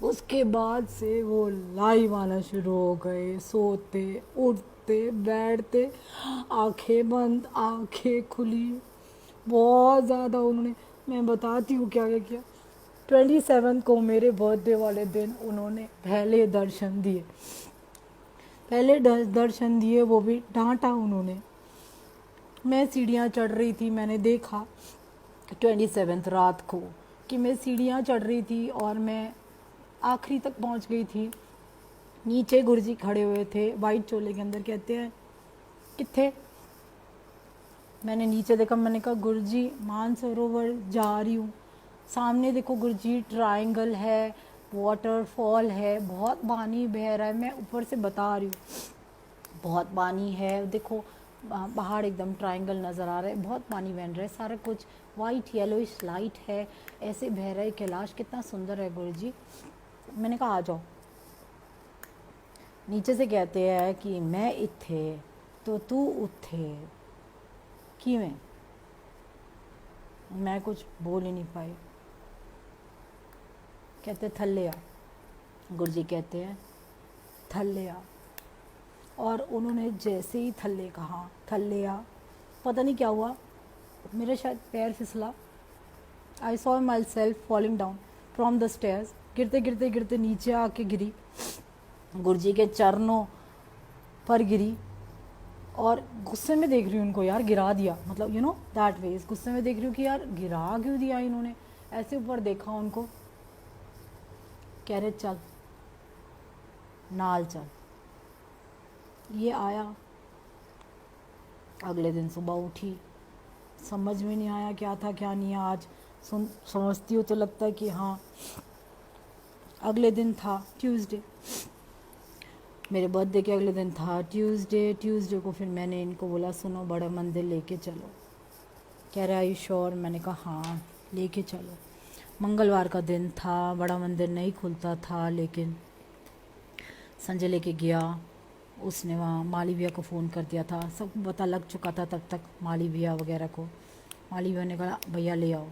उसके बाद से वो लाइव आना शुरू हो गए, सोते उठते बैठते, आंखें बंद आंखें खुली, बहुत ज़्यादा उन्होंने, मैं बताती हूँ क्या क्या किया। 27 को मेरे बर्थडे वाले दिन उन्होंने पहले दर्शन दिए, दर्शन दिए, वो भी डांटा उन्होंने। मैं सीढ़ियाँ चढ़ रही थी, मैंने देखा 27 रात को कि मैं सीढ़ियाँ चढ़ रही थी और मैं आखिरी तक पहुंच गई थी। नीचे गुरुजी खड़े हुए थे वाइट चोले के अंदर, कहते हैं किथे। मैंने नीचे देखा, मैंने कहा गुरुजी मानसरोवर जा रही हूँ, सामने देखो गुरुजी ट्रायंगल है, वाटरफॉल है, बहुत पानी बह रहा है, मैं ऊपर से बता रही हूँ बहुत पानी है, देखो पहाड़ एकदम ट्रायंगल नज़र आ रहा है, बहुत पानी बह रहा है, सारा कुछ वाइट येलोइश लाइट है, ऐसे बह रहा है कैलाश, कितना सुंदर है गुरुजी। मैंने कहा आ जाओ। नीचे से कहते हैं कि मैं इत्थे तो तू उत्थे कि मैं कुछ बोल ही नहीं पाई। कहते थल्ले आ, गुरुजी कहते हैं थल्ले आ, और उन्होंने जैसे ही थल्ले कहा, थल्ले आ, पता नहीं क्या हुआ, मेरा शायद पैर फिसला। I saw myself falling down from the stairs, गिरते गिरते गिरते नीचे आके गिरी, गुरुजी के चरणों पर गिरी। और गुस्से में देख रही हूँ उनको, यार गिरा दिया, मतलब यू नो दैट वेज, गुस्से में देख रही हूँ कि यार गिरा क्यों दिया इन्होंने। ऐसे ऊपर देखा उनको, कह रहे चल नाल चल। ये आया। अगले दिन सुबह उठी, समझ में नहीं आया क्या था क्या नहीं। आज समझती हूँ तो लगता है कि हाँ। अगले दिन था ट्यूसडे, मेरे बर्थडे के अगले दिन था ट्यूसडे को फिर मैंने इनको बोला सुनो बड़ा मंदिर लेके चलो। कह रहे आई श्योर, मैंने कहा हाँ लेके चलो। मंगलवार का दिन था, बड़ा मंदिर नहीं खुलता था, लेकिन संजय लेके गया। उसने वहाँ माली भैया को फ़ोन कर दिया था, सब पता लग चुका था तब तक माली भैया वगैरह को। माली भैया ने कहा भैया ले आओ।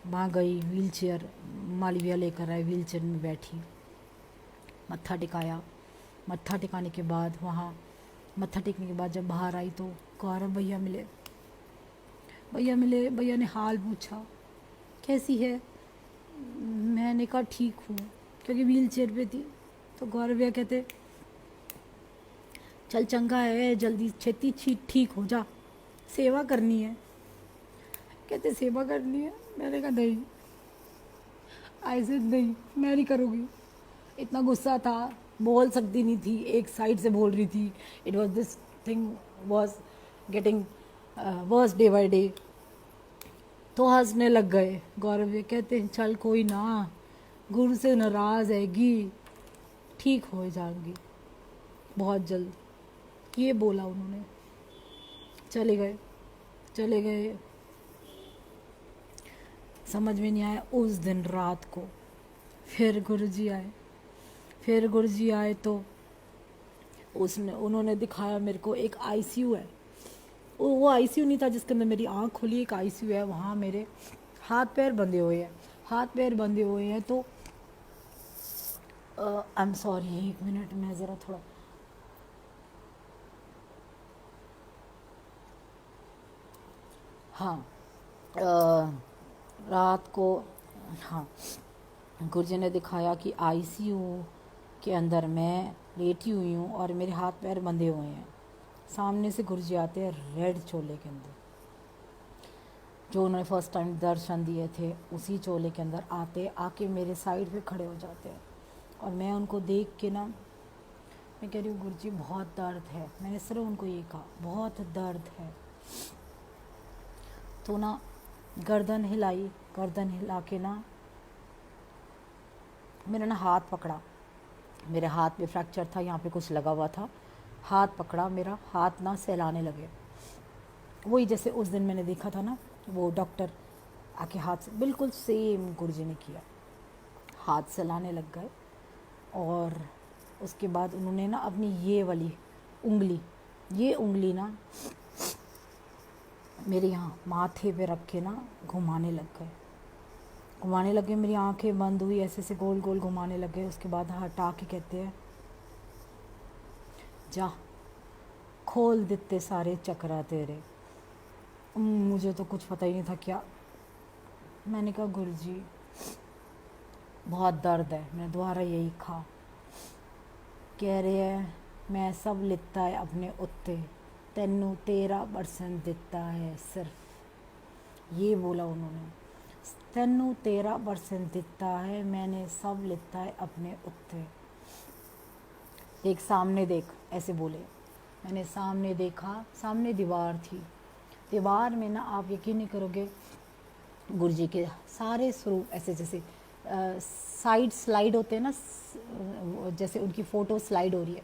वहाँ गई, व्हील चेयर माली भैया लेकर आए, व्हील चेयर में बैठी, मत्था टिकाया। मत्था टिकाने के बाद वहाँ मत्था टेकने के बाद जब बाहर आई तो गौरव भैया मिले। भैया ने हाल पूछा कैसी है। मैंने कहा ठीक हूँ, क्योंकि व्हील चेयर पे थी। तो गौरव भैया कहते चल चंगा है, जल्दी छेती ठीक हो जा, सेवा करनी है। कहते सेवा करनी है। मैंने कहा नहीं, ऐसे नहीं, मैं नहीं करूँगी। इतना गुस्सा था, बोल सकती नहीं थी, एक साइड से बोल रही थी। It was this thing was getting worse day by day. तो हंसने लग गए। गौरव ये कहते हैं चल कोई ना, गुरु से नाराज़ हैगी, ठीक हो जाएंगी बहुत जल्द, ये बोला उन्होंने। चले गए। समझ में नहीं आया। उस दिन रात को फिर गुरुजी आए तो उन्होंने दिखाया मेरे को, एक आईसीयू है, वो आईसीयू नहीं था जिसके अंदर मेरी आँख खुली, एक आईसीयू है, वहाँ मेरे हाथ पैर बंधे हुए हैं, हाथ पैर बंधे हुए हैं। तो आई एम सॉरी, एक मिनट, मैं ज़रा थोड़ा, हाँ, रात को, हाँ, गुरुजी ने दिखाया कि आईसीयू के अंदर मैं लेटी हुई हूँ और मेरे हाथ पैर बंधे हुए हैं। सामने से गुरुजी आते हैं रेड चोले के अंदर, जो उन्होंने फर्स्ट टाइम दर्शन दिए थे उसी चोले के अंदर आते, आके मेरे साइड पे खड़े हो जाते हैं। और मैं उनको देख के ना, मैं कह रही हूँ गुरुजी बहुत दर्द है, मैंने सिर्फ उनको ये कहा बहुत दर्द है। तो ना गर्दन हिलाई, गर्दन हिला के ना मेरा ना हाथ पकड़ा, मेरे हाथ पे फ्रैक्चर था, यहाँ पे कुछ लगा हुआ था, हाथ पकड़ा, मेरा हाथ ना सहलाने लगे। वही जैसे उस दिन मैंने देखा था ना, वो डॉक्टर आके हाथ से, बिल्कुल सेम गुरुजी ने किया, हाथ सहलाने लग गए। और उसके बाद उन्होंने ना अपनी ये वाली उंगली, ये उंगली ना मेरे यहाँ माथे पे रख के ना घुमाने लग गए, घुमाने लगे। मेरी आंखें बंद हुई, ऐसे से गोल गोल घुमाने लगे। उसके बाद हटा के कहते हैं जा खोल देते सारे चक्रा तेरे। मुझे तो कुछ पता ही नहीं था क्या। मैंने कहा गुरुजी बहुत दर्द है, मैंने दोबारा यही कहा। कह रहे हैं मैं सब लिता है अपने उत्ते, तेनू 13% दिता है सिर्फ, ये बोला उन्होंने, तेनू 13% दिता है, मैंने सब लिता है अपने उत्ते। देख सामने देख, ऐसे बोले। मैंने सामने देखा, सामने दीवार थी, दीवार में ना आप यकीन नहीं करोगे गुरुजी के सारे स्वरूप ऐसे जैसे साइड स्लाइड होते हैं ना, जैसे उनकी फ़ोटो स्लाइड हो रही है,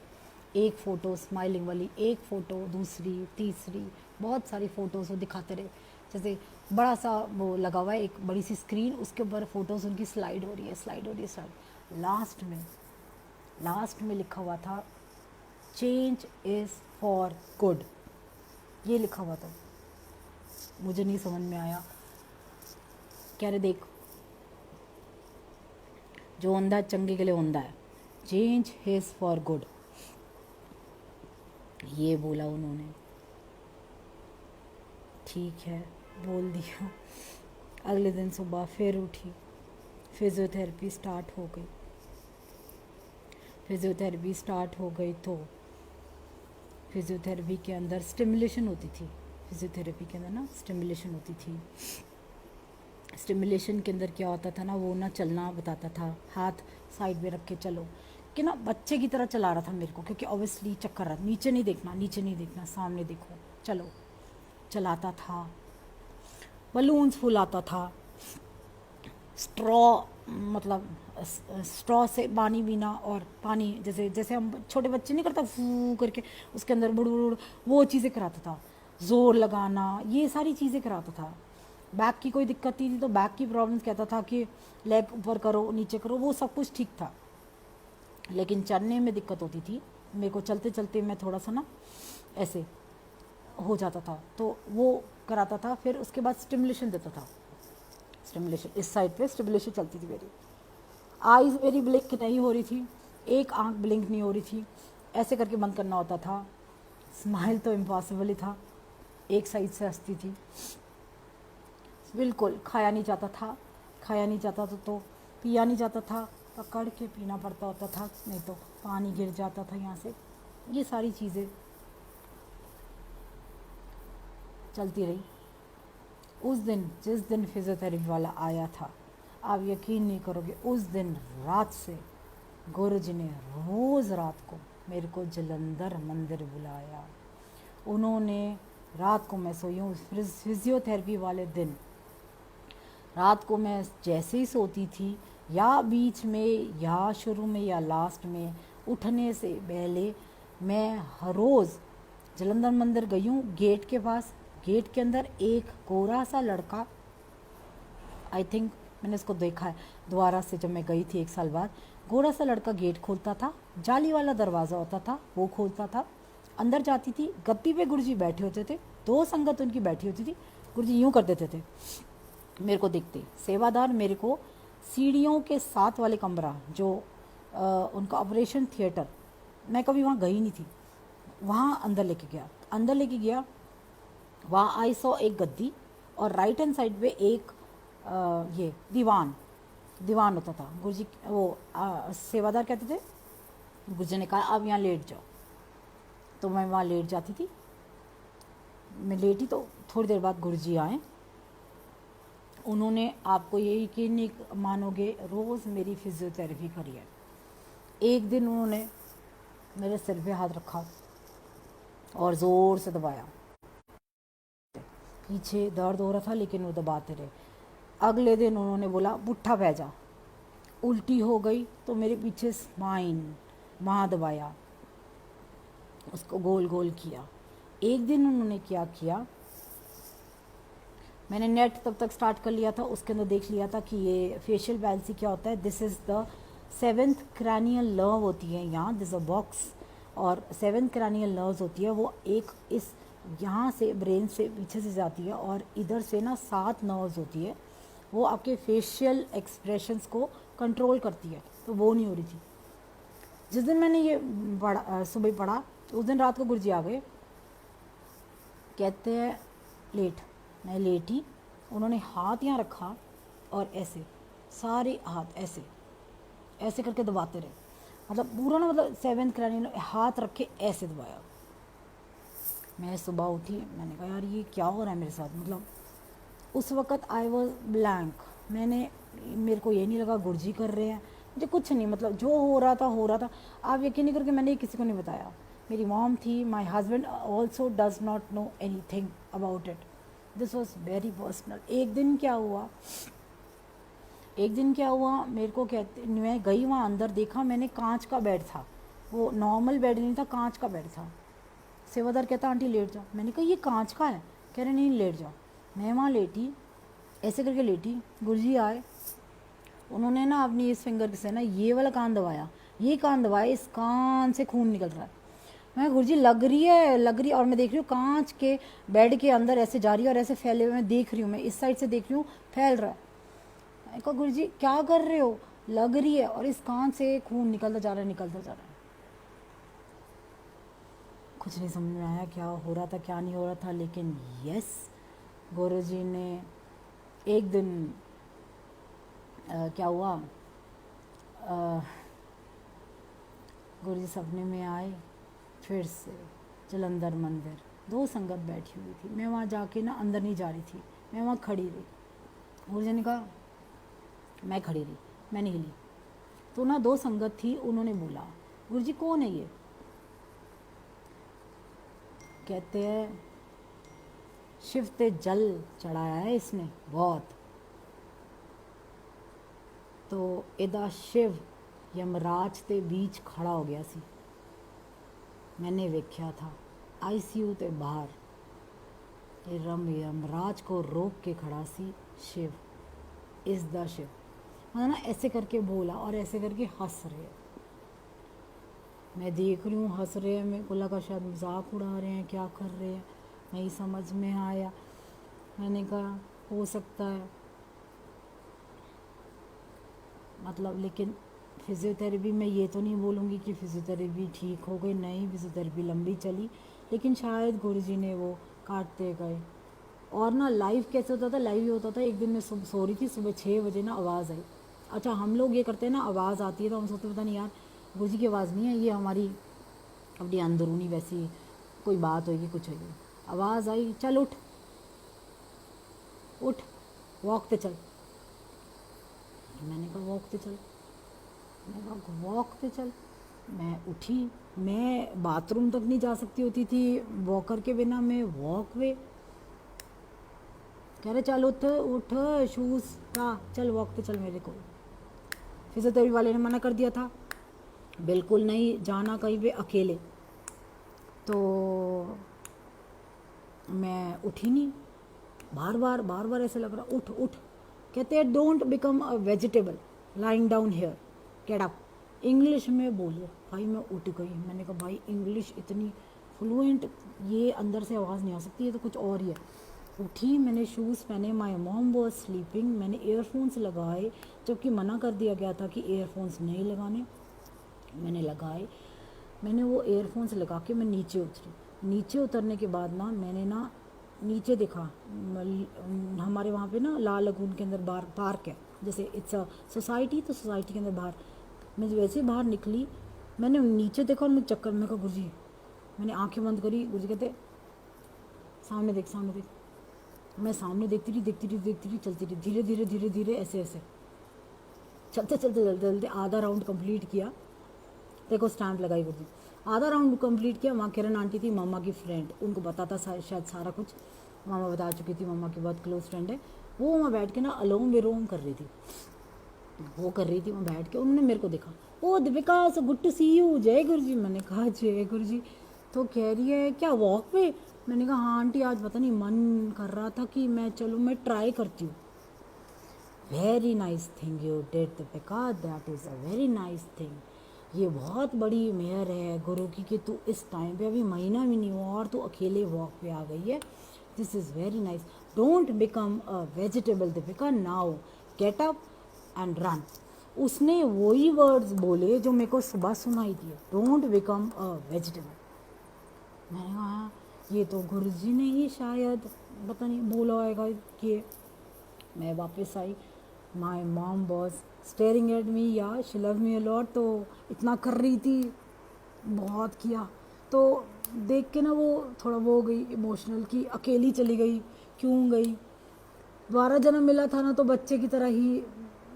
एक फ़ोटो स्माइलिंग वाली, एक फ़ोटो, दूसरी, तीसरी, बहुत सारी फ़ोटोज़ वो दिखाते रहे। जैसे बड़ा सा वो लगा हुआ है, एक बड़ी सी स्क्रीन, उसके ऊपर फ़ोटोज़ उनकी स्लाइड हो रही है, स्लाइड हो रही है, स्लाइड। लास्ट में लिखा हुआ था चेंज इज़ फॉर गुड, ये लिखा हुआ था। मुझे नहीं समझ में आया। कह रहे देख जो अंधा चंगे के लिए अंधा है, चेंज इज़ फॉर गुड, ये बोला उन्होंने। ठीक है, बोल दिया। अगले दिन सुबह फिर उठी, फिज़ियोथेरेपी स्टार्ट हो गई। फिज़ियोथेरेपी स्टार्ट हो गई तो फिज़ियोथेरेपी के अंदर स्टिमुलेशन होती थी, फिज़ियोथेरेपी के अंदर ना स्टिमुलेशन होती थी। स्टिमुलेशन के अंदर क्या होता था ना, वो ना चलना बताता था, हाथ साइड में रख के चलो, कि ना बच्चे की तरह चला रहा था मेरे को, क्योंकि ऑब्वियसली चक्कर रहा, नीचे नहीं देखना, नीचे नहीं देखना, सामने देखो, चलो। चलाता था, बलून्स फुलाता था, स्ट्रॉ, मतलब स्ट्रॉ से पानी पीना, और पानी जैसे जैसे हम छोटे बच्चे नहीं करता फू करके उसके अंदर बुड़ बुड़, वो चीज़ें कराता था, ज़ोर लगाना, ये सारी चीज़ें कराता था। बैक की कोई दिक्कत नहीं थी तो बैक की प्रॉब्लम्स कहता था कि लेग ऊपर करो, नीचे करो, वो सब कुछ ठीक था। लेकिन चलने में दिक्कत होती थी मेरे को, चलते चलते मैं थोड़ा सा ना ऐसे हो जाता था, तो वो कराता था। फिर उसके बाद स्टिमुलेशन देता था, स्टिमुलेशन इस साइड पे स्टिमुलेशन चलती थी मेरी। आईज मेरी ब्लिंक नहीं हो रही थी, एक आंख ब्लिंक नहीं हो रही थी, ऐसे करके बंद करना होता था। स्माइल तो इम्पॉसिबल ही था, एक साइड से हंसती थी, बिल्कुल खाया नहीं जाता था, खाया नहीं जाता था तो पिया नहीं जाता था, पकड़ के पीना पड़ता होता था, नहीं तो पानी गिर जाता था यहाँ से। ये सारी चीज़ें चलती रही। उस दिन जिस दिन फिज़ियोथेरेपी वाला आया था, आप यकीन नहीं करोगे, उस दिन रात से गुरुजी ने रोज़ रात को मेरे को जलंधर मंदिर बुलाया। उन्होंने रात को, मैं सोई हूँ फिज़ियोथेरेपी वाले दिन, रात को मैं जैसे ही सोती थी, या बीच में या शुरू में या लास्ट में, उठने से पहले मैं हर रोज़ जलंधर मंदिर गई हूँ। गेट के पास, गेट के अंदर एक गोरा सा लड़का, आई थिंक मैंने उसको देखा है दोबारा से जब मैं गई थी 1 साल बाद, गोरा सा लड़का गेट खोलता था, जाली वाला दरवाज़ा होता था वो खोलता था, अंदर जाती थी, गद्दी पे गुरुजी बैठे होते थे, दो संगत उनकी बैठी होती थी। गुरुजी यूँ कर देते थे मेरे को देखते। सेवादार मेरे को सीढ़ियों के साथ वाले कमरा जो उनका ऑपरेशन थिएटर, मैं कभी वहाँ गई नहीं थी, वहाँ अंदर लेके गया। वहाँ आई सौ एक गद्दी और राइट हैंड साइड पे एक ये दीवान होता था। गुरुजी वो सेवादार कहते थे, गुरुजी ने कहा अब यहाँ लेट जाओ, तो मैं वहाँ लेट जाती थी। मैं लेटी तो थोड़ी देर बाद गुरुजी आए। उन्होंने, आपको ये यकीन नहीं मानोगे, रोज़ मेरी फिजियोथेरेपी करी है। एक दिन उन्होंने मेरे सिर पे हाथ रखा और ज़ोर से दबाया। पीछे दर्द हो रहा था लेकिन वो दबाते रहे। अगले दिन उन्होंने बोला पुट्ठा पै जा। उल्टी हो गई तो मेरे पीछे स्पाइन वहाँ दबाया, उसको गोल गोल किया। एक दिन उन्होंने क्या किया, मैंने नेट तब तक स्टार्ट कर लिया था, उसके अंदर देख लिया था कि ये फेशियल पैल्सी क्या होता है। This is the 7th cranial nerve होती है यहाँ, दिस अ बॉक्स, और 7th क्रैनियल नर्व्स होती है वो एक इस यहाँ से ब्रेन से पीछे से जाती है और इधर से ना 7 नर्व्स होती है, वो आपके फेशियल एक्सप्रेशंस को कंट्रोल करती है। तो वो नहीं हो रही थी। जिस दिन मैंने ये सुबह पढ़ा उस दिन रात को गुरुजी आ गए, कहते हैं लेट। मैं लेटी, उन्होंने हाथ यहाँ रखा और ऐसे सारे हाथ ऐसे करके दबाते रहे, मतलब पूरा ना, मतलब 7th क्रैनियल हाथ रख के ऐसे दबाया। मैं सुबह उठी, मैंने कहा यार ये क्या हो रहा है मेरे साथ। मतलब उस वक़्त आई वॉज ब्लैंक। मेरे को ये नहीं लगा गुरुजी कर रहे हैं, मुझे कुछ नहीं, मतलब जो हो रहा था। आप यकीन नहीं करके मैंने किसी को नहीं बताया। मेरी मॉम थी, my husband also does not know any thing about it, this was very personal. एक दिन क्या हुआ मेरे को कहते, मैं गई वहाँ अंदर, देखा मैंने कांच का बेड था, वो नॉर्मल बेड नहीं था, कांच का बेड था। सेवादार कहता आंटी लेट जाओ। मैंने कहा ये कांच का है, कह रहे नहीं लेट जाओ। मैं वहाँ लेटी, ऐसे करके लेटी। गुरुजी आए, उन्होंने ना अपनी इस फिंगर से ना ये वाला कान दबाया, इस कान से खून निकल रहा है। मैं गुरुजी लग रही है और मैं देख रही हूँ कांच के बेड के अंदर ऐसे जा रही है और ऐसे फैले हुए मैं देख रही हूँ, मैं इस साइड से देख रही हूँ फैल रहा है। मैं कहा गुरुजी क्या कर रहे हो, लग रही है और इस कान से खून निकलता जा रहा है। कुछ नहीं समझ में आया क्या हो रहा था क्या नहीं हो रहा था, लेकिन यस, गुरुजी ने एक दिन क्या हुआ, गुरुजी सपने में आए फिर से जलंधर मंदिर। 2 संगत बैठी हुई थी, मैं वहाँ जाके ना अंदर नहीं जा रही थी, मैं वहाँ खड़ी रही। गुरुजी ने कहा, मैं खड़ी रही, मैं नहीं हिली। तो ना 2 संगत थी, उन्होंने बोला गुरुजी कौन है ये। कहते हैं शिव ते जल चढ़ाया है इसने बहुत, तो इदा शिव यमराज ते बीच खड़ा हो गया सी। मैंने वेख्या था आईसीयू ते बाहर, ये यमराज को रोक के खड़ा सी शिव, इस द शिव। मतलब ना ऐसे करके बोला और ऐसे करके हंस रहे। मैं देख रही हूँ हंस रहे हैं, मेरे को लगा शायद मजाक उड़ा रहे हैं, क्या कर रहे हैं, नहीं समझ में आया। मैंने कहा हो सकता है, मतलब लेकिन फिज़ियोथेरेपी में ये तो नहीं बोलूँगी कि फ़िज़ियोथेरेपी ठीक हो गई, नहीं, फ़िज़ियोथेरेपी लंबी चली, लेकिन शायद गुरुजी ने वो काटते गए। और ना लाइव कैसे होता था, लाइव ये होता था, एक दिन मैं सो रही थी, सुबह 6 बजे ना आवाज़ आई। अच्छा हम लोग ये करते हैं ना, आवाज़ आती है तो हम सोचते पता नहीं यार गुरुजी की आवाज़ नहीं है, ये हमारी अपनी अंदरूनी वैसी कोई बात होगी, कुछ होगी। आवाज़ आई, चल उठ वॉक पे चल। मैंने कहा वॉक पे चल। मैं उठी, मैं बाथरूम तक नहीं जा सकती होती थी वॉकर के बिना, मैं वॉक वे। कह रहे चल उठ शूज़ का, चल वॉक पे चल मेरे को। फिजियोथेरेपी वाले ने मना कर दिया था, बिल्कुल नहीं जाना कहीं पे अकेले। तो मैं उठी नहीं, बार बार ऐसे लग रहा उठ। कहते हैं don't become a vegetable lying down here, get up. English में बोलो भाई। मैं उठ गई, मैंने कहा भाई इंग्लिश इतनी फ्लुएंट, ये अंदर से आवाज़ नहीं आ सकती, ये तो कुछ और ही है। उठी, मैंने शूज़ पहने, माई मॉम वॉज स्लीपिंग, मैंने ईयरफोन्स लगाए, जबकि मना कर दिया गया था कि ईयरफोन्स नहीं लगाने। मैंने लगाए, मैंने वो ईयरफोन्स लगा के मैं नीचे उतरी। नीचे उतरने के बाद ना मैंने ना नीचे देखा, हमारे वहाँ पे ना लाल लगून के अंदर बार पार्क है, जैसे इट्स अ सोसाइटी, तो सोसाइटी के अंदर बाहर, मैं वैसे ही बाहर निकली, मैंने नीचे देखा और मुझे चक्कर, मैं कहा गुरुजी, मैंने आंखें बंद करी, गुरुजी कहते सामने देख, सामने देख। मैं सामने देखती रही, देखती रही, देखती रही, चलती रही, धीरे धीरे धीरे धीरे, ऐसे ऐसे चलते चलते चलते चलते आधा राउंड कंप्लीट किया। देखो स्टैंप लगाई गुरुजी, आधा राउंड कंप्लीट किया। वहाँ किरण आंटी थी, मामा की फ्रेंड, उनको पता था शायद सारा कुछ, मामा बता चुकी थी, मामा की बहुत क्लोज फ्रेंड है वो। वहाँ बैठ के ना अलोम विलोम कर रही थी, वो कर रही थी वहाँ बैठ के। उन्होंने मेरे को देखा, oh Deepika so good to see you, जय गुरुजी। मैंने कहा जय गुरुजी। तो कह रही है क्या वॉक पे? मैंने कहा हाँ आंटी, आज पता नहीं मन कर रहा था कि मैं चलो मैं ट्राई करती हूँ। Very nice thing you did Deepika, that is a very nice thing. ये बहुत बड़ी मेहर है गुरु की कि तू इस टाइम पे, अभी महीना भी नहीं हुआ और तू अकेले वॉक पे आ गई है। This is very nice. Don't become a vegetable Deepika, now get up and run. उसने वही वर्ड्स बोले जो मेरे को सुबह सुनाई दिए, डोंट बिकम अ वेजिटेबल। मैंने कहा ये तो गुरुजी ने ही शायद पता नहीं बोला होगा कि। मैं वापस आई, my mom was staring at me, या she love me a lot, तो इतना कर रही थी, बहुत किया। तो देख के ना वो थोड़ा वो हो गई इमोशनल, कि अकेली चली गई, क्यों गई। दोबारा जन्म मिला था ना तो बच्चे की तरह ही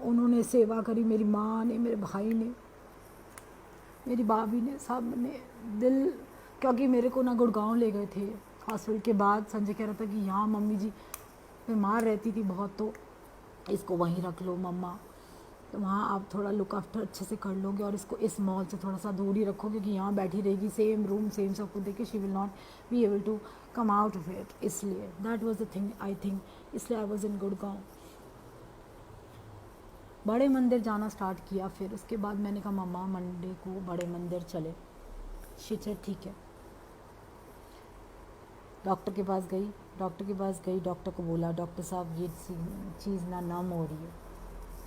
उन्होंने सेवा करी, मेरी माँ ने, मेरे भाई ने, मेरी भाभी ने, सब ने दिल। क्योंकि मेरे को ना गुड़गांव ले गए थे हॉस्पिटल के बाद, संजय कह रहा था कि यहाँ मम्मी जी बीमार रहती थी बहुत, तो इसको वहीं रख लो मम्मा, तो वहाँ आप थोड़ा लुक आफ्टर अच्छे से कर लोगे, और इसको इस मॉल से थोड़ा सा दूर ही रखोगे कि यहाँ बैठी रहेगी सेम रूम सेम सब कुछ देखे, she will not be able to come out of it. इसलिए that was the thing I think, इसलिए आई वाज इन गुड़गांव। बड़े मंदिर जाना स्टार्ट किया, फिर उसके बाद मैंने कहा मम्मा मंडे को बड़े मंदिर चले। शी सेड ठीक है। डॉक्टर के पास गई, डॉक्टर को बोला डॉक्टर साहब ये चीज़ ना नम हो रही है।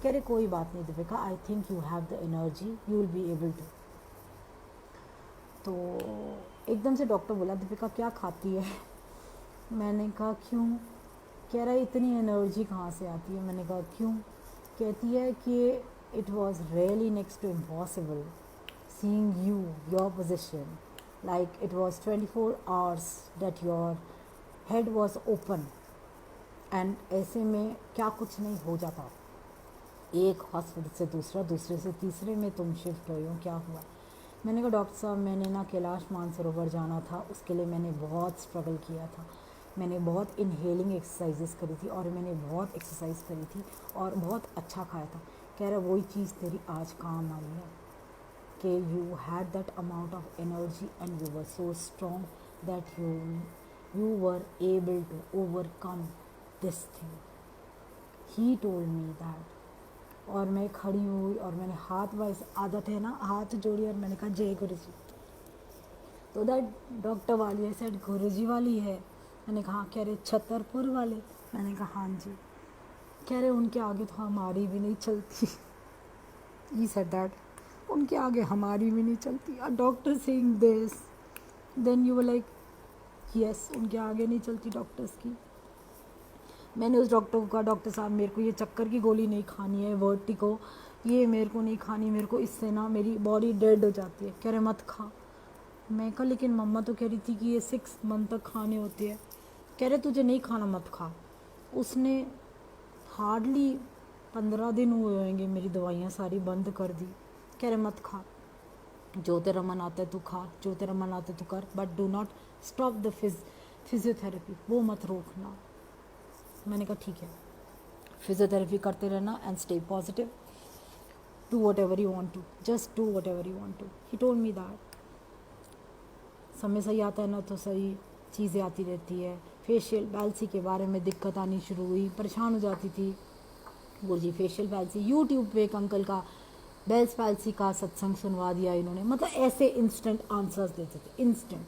कह रहे कोई बात नहीं Deepika, I think you have the energy, you will be able to. तो एकदम से डॉक्टर बोला दीपिका क्या खाती है? मैंने कहा क्यों? कह रहा है इतनी एनर्जी कहाँ से आती है? मैंने कहा क्यों? कहती है कि it was really next to impossible seeing you, your position, like it was 24 hours that your head was open, and ऐसे में क्या कुछ नहीं हो जाता, एक हॉस्पिटल से दूसरा, दूसरे से तीसरे में तुम शिफ्ट हुई हो, क्या हुआ? मैंने कहा डॉक्टर साहब मैंने ना कैलाश मानसरोवर जाना था, उसके लिए मैंने बहुत स्ट्रगल किया था, मैंने बहुत इनहेलिंग एक्सरसाइजेस करी थी और मैंने बहुत एक्सरसाइज करी थी और बहुत अच्छा खाया था। कह रहा वही चीज़ तेरी आज काम आई है कि you had that amount of energy and you were so strong that you were able to overcome this thing. He told me that. और मैं खड़ी हुई और मैंने हाथ, वाइस आदत है ना, हाथ जोड़ी और मैंने कहा जय गुरु जी। तो दैट डॉक्टर वाली है सेड गुरु जी वाली है। मैंने कहा कह रहे छतरपुर वाले? मैंने कहा हाँ जी। कह रहे उनके आगे तो हमारी भी नहीं चलती। ही सेड दैट उनके आगे हमारी भी नहीं चलती। A doctor saying this, then you were like yes, उनके आगे नहीं चलती डॉक्टर्स की। मैंने उस डॉक्टर को कहा डॉक्टर साहब मेरे को ये चक्कर की गोली नहीं खानी है, वर्टिगो ये मेरे को नहीं खानी, मेरे को इससे ना मेरी बॉडी डेड हो जाती है। कह रहे मत खा। मैं कहा लेकिन मम्मा तो कह रही थी कि ये 6 मंथ तक खाने होती है। कह रहे तुझे नहीं खाना मत खा। उसने हार्डली 15 दिन हुए होंगे मेरी दवाइयाँ सारी बंद कर दी। कह रहे मत खा, जो तेरा मन आता है तू खा, जो तेरा मन आता है तू कर, but do not stop the physiotherapy, वो मत रोकना। मैंने कहा ठीक है, फिजियोथेरेपी करते रहना and stay positive, do whatever you want to, just do whatever you want to. He told me that. समय सही आता है ना तो सही चीज़ें आती रहती है। फेशियल पैल्सी के बारे में दिक्कत आनी शुरू हुई, परेशान हो जाती थी। गुरुजी फेशियल पैल्सी, यूट्यूब पे एक अंकल का बेल्स पैल्सी का सत्संग सुनवा दिया इन्होंने, मतलब ऐसे इंस्टेंट आंसर्स देते थे, इंस्टेंट।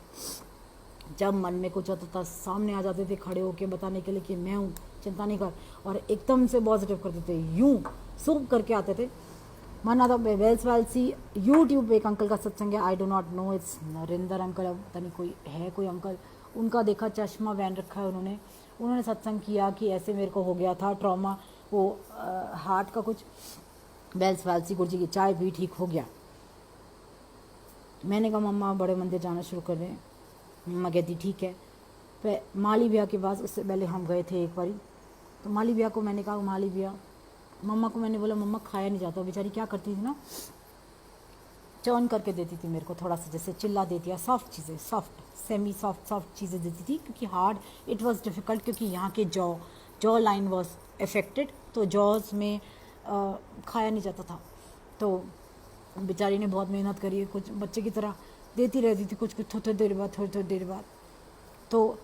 जब मन में कुछ होता था सामने आ जाते थे खड़े होके बताने के लिए कि मैं हूँ, चिंता नहीं कर, और एकदम से पॉजिटिव कर देते, यूं सूप करके आते थे। माना था वेल्स वेल्सी यूट्यूब पे एक अंकल का सत्संग है, आई do not no, it's Narendra uncle, पता नहीं कोई है कोई अंकल, उनका देखा चश्मा पहन रखा है उन्होंने सत्संग किया कि ऐसे मेरे को हो गया था ट्रॉमा, वो हार्ट का कुछ, वेल्स वेल्सी गुरु जी की चाय भी ठीक हो गया। मैंने कहा मम्मा बड़े मंदिर जाना शुरू कर रहे हैं। मम्मा कहती ठीक है। फिर माली भैया के पास उससे पहले हम गए थे एक बारी, तो माली भैया को मैंने कहा माली भैया, मम्मा को मैंने बोला मम्मा खाया नहीं जाता, बेचारी क्या करती थी ना, चर्न करके देती थी मेरे को थोड़ा सा, जैसे चिल्ला देती है, सॉफ्ट चीज़ें, सॉफ्ट सेमी सॉफ्ट चीज़ें देती थी, क्योंकि हार्ड इट वाज डिफ़िकल्ट, क्योंकि यहाँ के जॉ लाइन वाज अफेक्टेड, तो जॉज में खाया नहीं जाता था। तो बेचारी ने बहुत मेहनत करी है, कुछ बच्चे की तरह देती रहती थी, कुछ थोड़ी देर बाद, थोड़ी देर बाद तो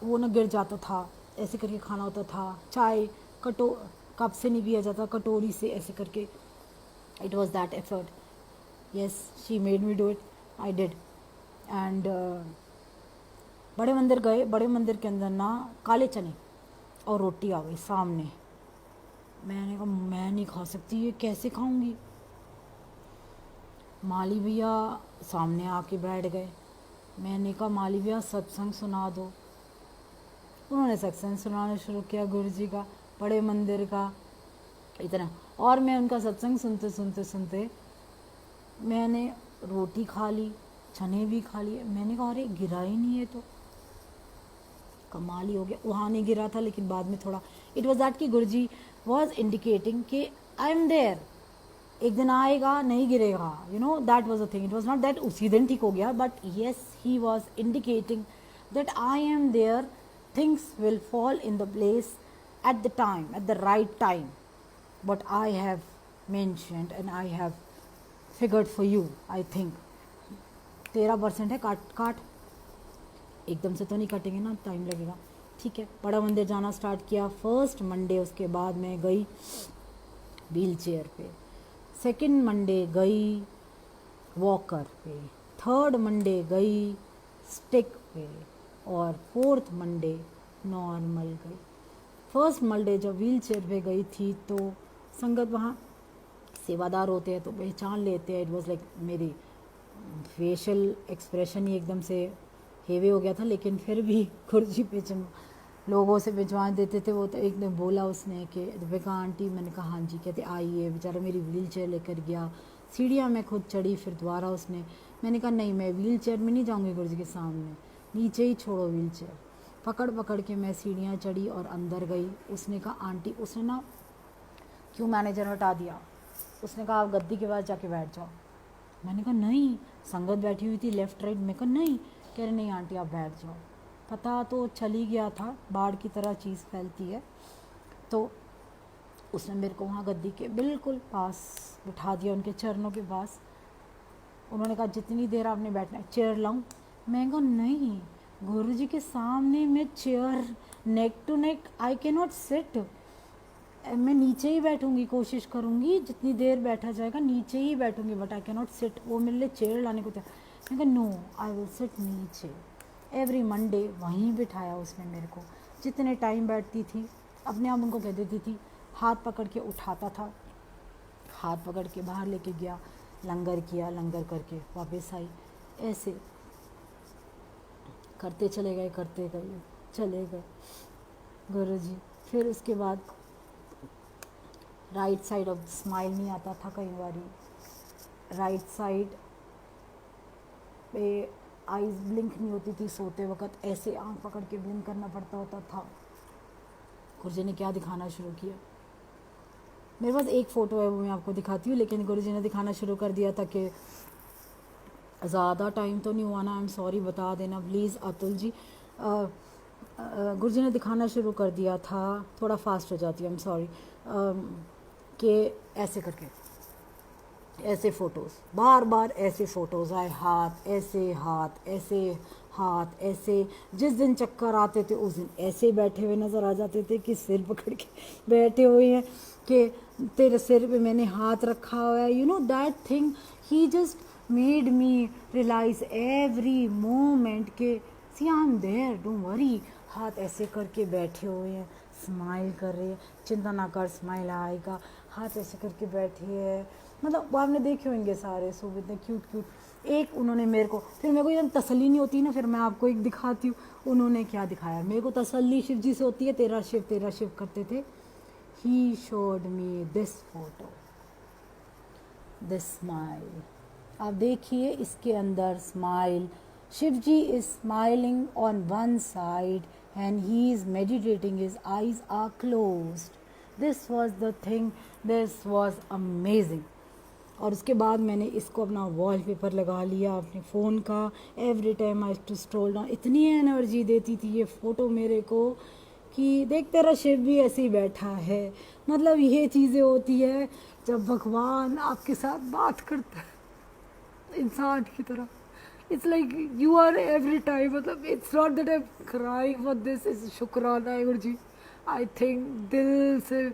वो ना गिर जाता था, ऐसे करके खाना होता था, चाय कप से नहीं पिया जाता, कटोरी से ऐसे करके, it was that effort, yes she made me do it, I did and बड़े मंदिर गए, बड़े मंदिर के अंदर ना काले चने और रोटी आ गई सामने। मैंने कहा मैं नहीं खा सकती, ये कैसे खाऊंगी। माली भैया सामने आके बैठ गए, मैंने कहा माली भैया सत्संग सुना दो। उन्होंने सत्संग सुनाना शुरू किया गुरु जी का, बड़े मंदिर का, इतना, और मैं उनका सत्संग सुनते सुनते सुनते मैंने रोटी खा ली, चने भी खा लिए। मैंने कहा अरे गिरा ही नहीं है, तो कमाल ही हो गया। वहाँ नहीं गिरा था, लेकिन बाद में थोड़ा इट वॉज दैट कि गुरुजी वॉज इंडिकेटिंग कि आई एम देयर, एक दिन आएगा नहीं गिरेगा, you know that was a thing. It was not that उसी दिन ठीक हो गया, but yes he was indicating that I am there, things will fall in the place at the time, at the right time, but I have mentioned and I have figured for you. I think 13% है, काट एकदम से तो नहीं कटेंगे ना, time लगेगा, ठीक है। बड़ा मंदिर जाना स्टार्ट किया फर्स्ट मंडे, उसके बाद मैं गई व्हील चेयर पे, सेकंड मंडे गई वॉकर पे, थर्ड मंडे गई स्टिक पे, और फोर्थ मंडे नॉर्मल गई। फर्स्ट मंडे जब व्हील चेयर पे गई थी तो संगत वहाँ सेवादार होते हैं तो पहचान लेते हैं। इट वॉज लाइक मेरी फेशियल एक्सप्रेशन ही एकदम से हेवी हो गया था, लेकिन फिर भी गुरुजी लोगों से भिजवा देते थे। वो तो एक दिन बोला उसने कि दीपिका आंटी, मैंने कहा हाँ जी, कहते आइए। बेचारा मेरी व्हील चेयर लेकर गया, सीढ़ियाँ मैं खुद चढ़ी, फिर दोबारा उसने, मैंने कहा नहीं मैं व्हील चेयर में नहीं जाऊँगी गुरुजी के सामने, नीचे ही छोड़ो व्हील चेयर। पकड़ के मैं सीढ़ियाँ चढ़ी और अंदर गई। उसने कहा आंटी, उसने ना क्यों मैनेजर हटा दिया, उसने कहा आप गद्दी के पास जाके बैठ जाओ। मैंने कहा नहीं, संगत बैठी हुई थी लेफ़्ट राइट, मैं कहा नहीं, कह रहे नहीं आंटी आप बैठ जाओ। पता तो चली गया था, बाढ़ की तरह चीज़ फैलती है। तो उसने मेरे को वहाँ गद्दी के बिल्कुल पास बिठा दिया, उनके चरणों के पास। उन्होंने कहा जितनी देर आपने बैठना है, चेयर लाऊं? मैं कहा नहीं, गुरुजी के सामने मैं chair neck to neck I can not sit, मैं नीचे ही बैठूंगी, कोशिश करूंगी जितनी देर बैठा जाएगा नीचे ही बैठूंगी, but I can not sit. वो मेरे लिए चेयर लाने को तैयार। मैं कहा नो आई विल सिट नीचे। एवरी मंडे वहीं बिठाया उसने मेरे को। जितने टाइम बैठती थी अपने आप उनको कह देती थी, हाथ पकड़ के उठाता था, हाथ पकड़ के बाहर लेके गया, लंगर किया, लंगर करके वापस आई। ऐसे करते चले गए, करते गए चले गए गुरुजी। फिर उसके बाद राइट साइड ऑफ स्माइल नहीं आता था कई बारी, राइट साइड पे आईज ब्लिंक नहीं होती थी सोते वक्त, ऐसे आंख पकड़ के ब्लिंक करना पड़ता होता था। गुरुजी ने क्या दिखाना शुरू किया, मेरे पास एक फ़ोटो है वो मैं आपको दिखाती हूँ, लेकिन गुरुजी ने दिखाना शुरू कर दिया था कि ज़्यादा टाइम तो नहीं हुआ ना, आई एम सॉरी बता देना प्लीज़ अतुल जी। गुरुजी ने दिखाना शुरू कर दिया था, थोड़ा फास्ट हो जाती है, आई एम सॉरी, कि ऐसे करके ऐसे फ़ोटोज़, बार बार ऐसे फ़ोटोज़ आए, हाथ ऐसे, हाथ ऐसे, हाथ ऐसे। जिस दिन चक्कर आते थे उस दिन ऐसे बैठे हुए नज़र आ जाते थे कि सिर पकड़ के बैठे हुए हैं, कि तेरे सिर पे मैंने हाथ रखा हुआ है, you know that thing. He just made me realise every moment के see I am there, don't worry. हाथ ऐसे करके बैठे हुए हैं, स्माइल कर रहे हैं, चिंता ना कर स्माइल आएगा, हाथ ऐसे करके बैठे हैं। मतलब वो आपने देखे होंगे सारे सूप इतने क्यूट क्यूट। एक उन्होंने मेरे को, फिर मेरे को एकदम तसल्ली नहीं होती ना, फिर मैं आपको एक दिखाती हूँ उन्होंने क्या दिखाया। मेरे को तसल्ली शिव जी से होती है, तेरा शिव करते थे। He showed me this photo, this smile. आप देखिए इसके अंदर smile, Shiv ji is smiling on one side and he is meditating, his eyes are closed. This was the thing, this was amazing. और उसके बाद मैंने इसको अपना वॉलपेपर लगा लिया अपने फ़ोन का। Every time I to scroll down, इतनी एनर्जी देती थी ये फ़ोटो मेरे को कि देख तेरा शिव भी ऐसे ही बैठा है। मतलब ये चीज़ें होती है जब भगवान आपके साथ बात करता है इंसान की तरह। It's like you are every time, मतलब it's not that I crying for this, is शुक्राना है गुरु जी। आई थिंक दिल से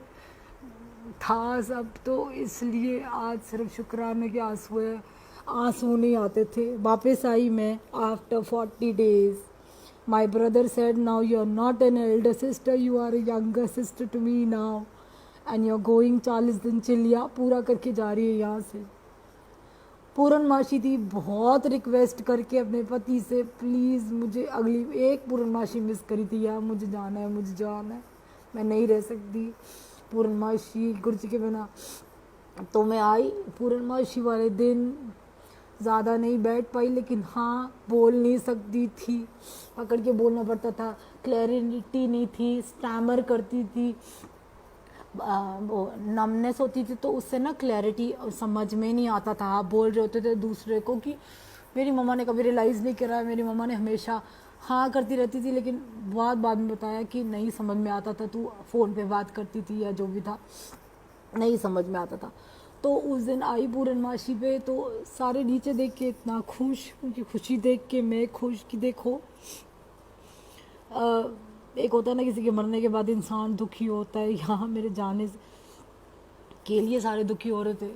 था सब, तो इसलिए आज सिर्फ शुक्राने के आंसू है। आंसू नहीं आते थे। वापस आई मैं after 40 days। My brother said now you are not an elder sister, you are a younger sister to me now and you are going. 40 दिन चिल्लिया पूरा करके जा रही है यहाँ से। पूर्णमासी थी, बहुत रिक्वेस्ट करके अपने पति से प्लीज़ मुझे अगली एक पूर्णमासी मिस करी थी यार, मुझे जाना है, मुझे जाना है, मैं नहीं रह सकती पूर्णमासी गुरु जी के बिना। तो मैं आई पूर्णमासी वाले दिन, ज़्यादा नहीं बैठ पाई, लेकिन हाँ बोल नहीं सकती थी, पकड़ के बोलना पड़ता था। क्लैरिटी नहीं थी, स्टैमर करती थी, वो नमनेस होती थी, तो उससे ना क्लैरिटी समझ में नहीं आता था। आप बोल रहे होते थे दूसरे को कि मेरी मम्मा ने कभी रियलाइज़ नहीं करा, मेरी मम्मा ने हमेशा हाँ करती रहती थी, लेकिन बाद में बताया कि नहीं समझ में आता था, तू फ़ोन पे बात करती थी या जो भी था, नहीं समझ में आता था। तो उस दिन आई पूर्णमासी पे, तो सारे नीचे देख के इतना खुश, उनकी खुशी देख के मैं खुश कि देखो एक होता है ना किसी के मरने के बाद इंसान दुखी होता है, यहाँ मेरे जाने के लिए सारे दुखी हो रहे थे।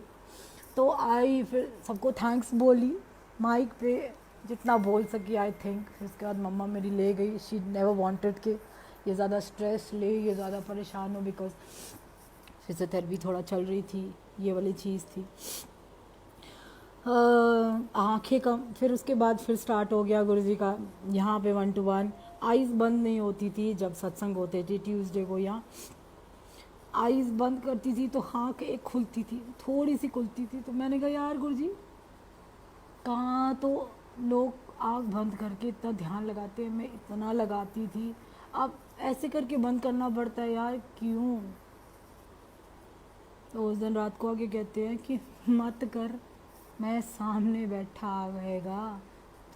तो आई फिर सबको थैंक्स बोली माइक पे, जितना बोल सकी आई थिंक। फिर उसके बाद मम्मा मेरी ले गई। शी नेवर वांटेड कि ये ज़्यादा स्ट्रेस ले, ये ज़्यादा परेशान हो, बिकॉज फिजियोथेरेपी थोड़ा चल रही थी, ये वाली चीज़ थी। आँखें कम, फिर उसके बाद फिर स्टार्ट हो गया गुरुजी का यहाँ पे 1 to 1। आइज़ बंद नहीं होती थी जब सत्संग होते थे ट्यूसडे को, यहाँ आइज़ बंद करती थी तो आँख एक खुलती थी, थोड़ी सी खुलती थी। तो मैंने कहा यार गुरुजी कहाँ तो लोग आँख बंद करके इतना ध्यान लगाते हैं, मैं इतना लगाती थी, अब ऐसे करके बंद करना पड़ता है यार, क्यों? तो उस दिन रात को आके कहते हैं कि मत कर, मैं सामने बैठा रहेगा,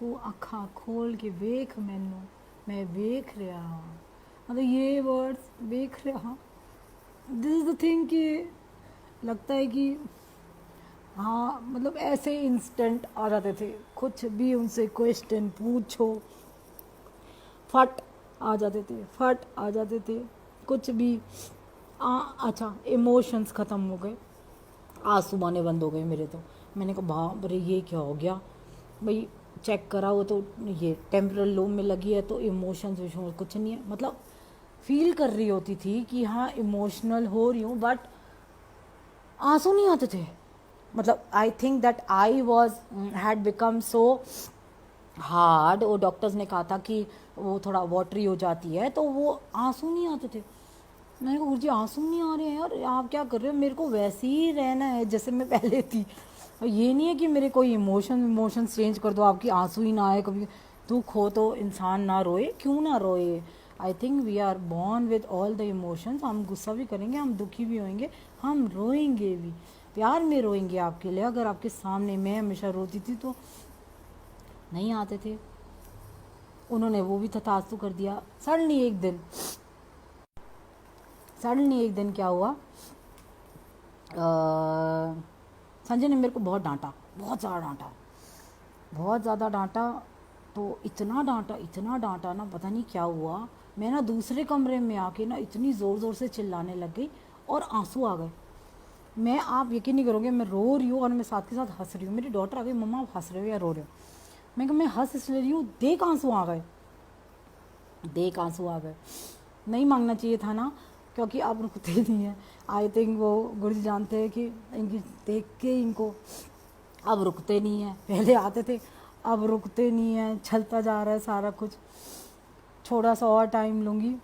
तू अखा खोल के वेख मैनू, मैं वेख रहा हाँ। मतलब ये वर्ड्स वेख रहा, दिस इज़ द थिंग कि लगता है कि हाँ, मतलब ऐसे इंस्टेंट आ जाते थे, कुछ भी उनसे क्वेश्चन पूछो फट आ जाते थे, फट आ जाते थे, कुछ भी। अच्छा इमोशंस ख़त्म हो गए, आंसू आने बंद हो गए मेरे। तो मैंने कहा बाप रे ये क्या हो गया भाई, चेक करा वो तो ये टेम्परल लोब में लगी है, तो इमोशंस कुछ नहीं है। मतलब फील कर रही होती थी कि हाँ इमोशनल हो रही हूँ, बट आंसू नहीं आते थे। मतलब I think that I was had become so hard, वो डॉक्टर्स ने कहा था कि वो थोड़ा वाटरी हो जाती है, तो वो आंसू नहीं आते थे। मैंने कहा गुरुजी आंसू नहीं आ रहे हैं यार, आप क्या कर रहे हो, मेरे को वैसे ही रहना है जैसे मैं पहले थी। और ये नहीं है कि मेरे कोई इमोशन चेंज कर दो, आपकी आंसू ही ना आए, कभी दुख हो तो इंसान ना रोए, क्यों ना रोए। I think we are born with all the emotions. हम गुस्सा भी करेंगे, हम दुखी भी होंगे, हम रोएंगे भी, प्यार में रोएंगे आपके लिए। अगर आपके सामने मैं हमेशा रोती थी तो नहीं आते थे। उन्होंने वो भी तथास्तु कर दिया। सडनली एक दिन क्या हुआ, संजय ने मेरे को बहुत डांटा, बहुत ज़्यादा डांटा। तो इतना डांटा ना, पता नहीं क्या हुआ, मैं ना दूसरे कमरे में आके ना इतनी ज़ोर से चिल्लाने लग गई और आंसू आ गए। मैं, आप यकीन नहीं करोगे, मैं रो रही हूँ और मैं साथ के साथ हंस रही हूँ। मेरी डॉटर आ गई, मम्मा आप हंस रहे हो या रो रहे हो? मैं कहा मैं हंस इसलिए रही हूँ, देख आंसू आ गए। देख आंसू आ गए। नहीं मांगना चाहिए था ना, क्योंकि अब रुकते नहीं हैं। आई थिंक वो गुरुजी जानते हैं कि इनकी देख के इनको अब रुकते नहीं हैं। पहले आते थे, अब रुकते नहीं हैं, चलता जा रहा है सारा कुछ। थोड़ा सा और टाइम लूँगी।